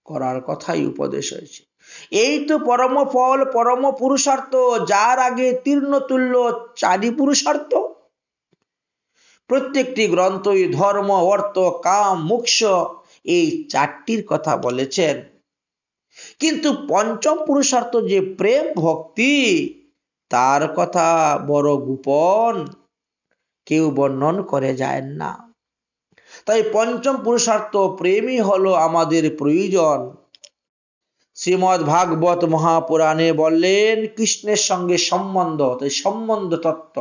করার কথাই উপদেশ হয়েছে। এই তো পরম ফল পরম পুরুষার্থ, যার আগে তীর্ণ তুল্য চারি পুরুষার্থ। প্রত্যেকটি গ্রন্থই ধর্ম অর্থ কাম মোক্ষ এই চারটির কথা বলেছেন, কিন্তু পঞ্চম পুরুষার্থ যে প্রেম ভক্তি, তার কথা বড় গোপন, কেউ বর্ণন করে যায় না। তাই পঞ্চম পুরুষার্থ প্রেমই হলো আমাদের প্রয়োজন। শ্রীমদ্ ভাগবত মহাপুরাণে বললেন কৃষ্ণের সঙ্গে সম্বন্ধ, তাই সম্বন্ধ তত্ত্ব।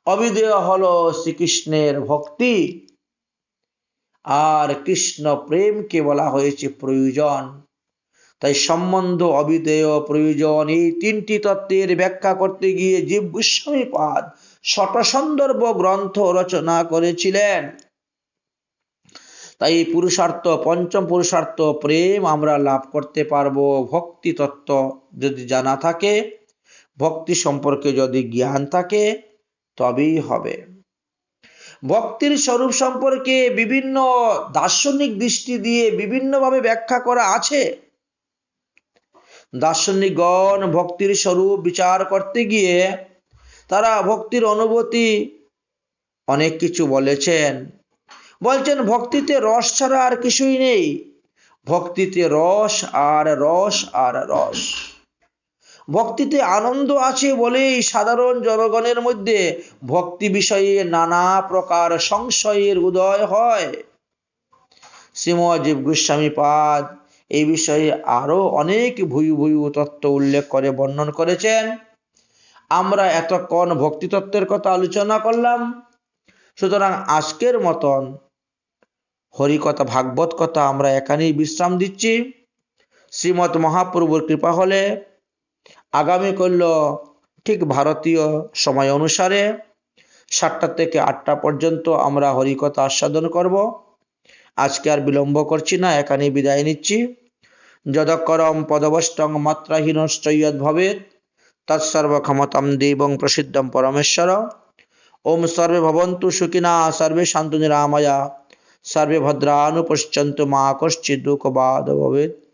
অবিদেয় হলো শ্রীকৃষ্ণের ভক্তি, আর কৃষ্ণ প্রেমকে বলা হয়েছে প্রয়োজন। তাই সম্বন্ধ অবিদেয় প্রয়োজন এই তিনটি তত্ত্বের ব্যাখ্যা করতে গিয়ে জীব গোস্বামীপাদ শতসন্দর্ভ গ্রন্থ রচনা করেছিলেন। তাই পুরুষার্থ পঞ্চম পুরুষার্থ প্রেম আমরা লাভ করতে পারবো ভক্তি তত্ত্ব যদি জানা থাকে, ভক্তি সম্পর্কে যদি জ্ঞান থাকে, তবেই হবে। ভক্তির স্বরূপ সম্পর্কে বিভিন্ন দার্শনিক দৃষ্টি দিয়ে বিভিন্নভাবে ব্যাখ্যা করা আছে। দার্শনিকগণ ভক্তির স্বরূপ বিচার করতে গিয়ে তারা ভক্তির অনুভূতি অনেক কিছু বলেছেন। বলছেন ভক্তিতে রস ছাড়া আর কিছুই নেই, ভক্তিতে রস আর রস আর রস। ভক্তিতে আনন্দ আছে বলেই সাধারণ জনগণের মধ্যে ভক্তি বিষয়ে নানা প্রকার সংশয়ের উদয় হয়। শ্রীমদ্ জীব গোস্বামীপাদ এই বিষয়ে আরো অনেক ভূয়ু ভূয়ু তত্ত্ব উল্লেখ করে বর্ণন করেছেন। আমরা এতক্ষণ ভক্তি তত্ত্বের কথা আলোচনা করলাম। সুতরাং আজকের মতন হরিকথা ভাগবত কথা আমরা এখানেই বিশ্রাম দিচ্ছি। শ্রীমৎ মহাপ্রভুর কৃপা হলে আগামী কাল ঠিক ভারতীয় সময় অনুসারে 7টা থেকে 8টা পর্যন্ত আমরা হরিকথা আস্বাদন করব। আজকে আর বিলম্ব করছি না, এখানেই বিদায় নিচ্ছি। যদকরম পদবষ্টং মাত্রাহীনশ্চয়দ ভবেৎ তৎসর্বক্ষমতাং দেবং প্রসিদ্ধং পরমেশ্বর। ওম সর্বে ভবন্তু সুখিনা সর্বে শান্তু নিরাময়া সর্বে ভদ্রাণু পশ্যন্তু মা কশ্চিৎ দুঃখবাদ ভবেৎ।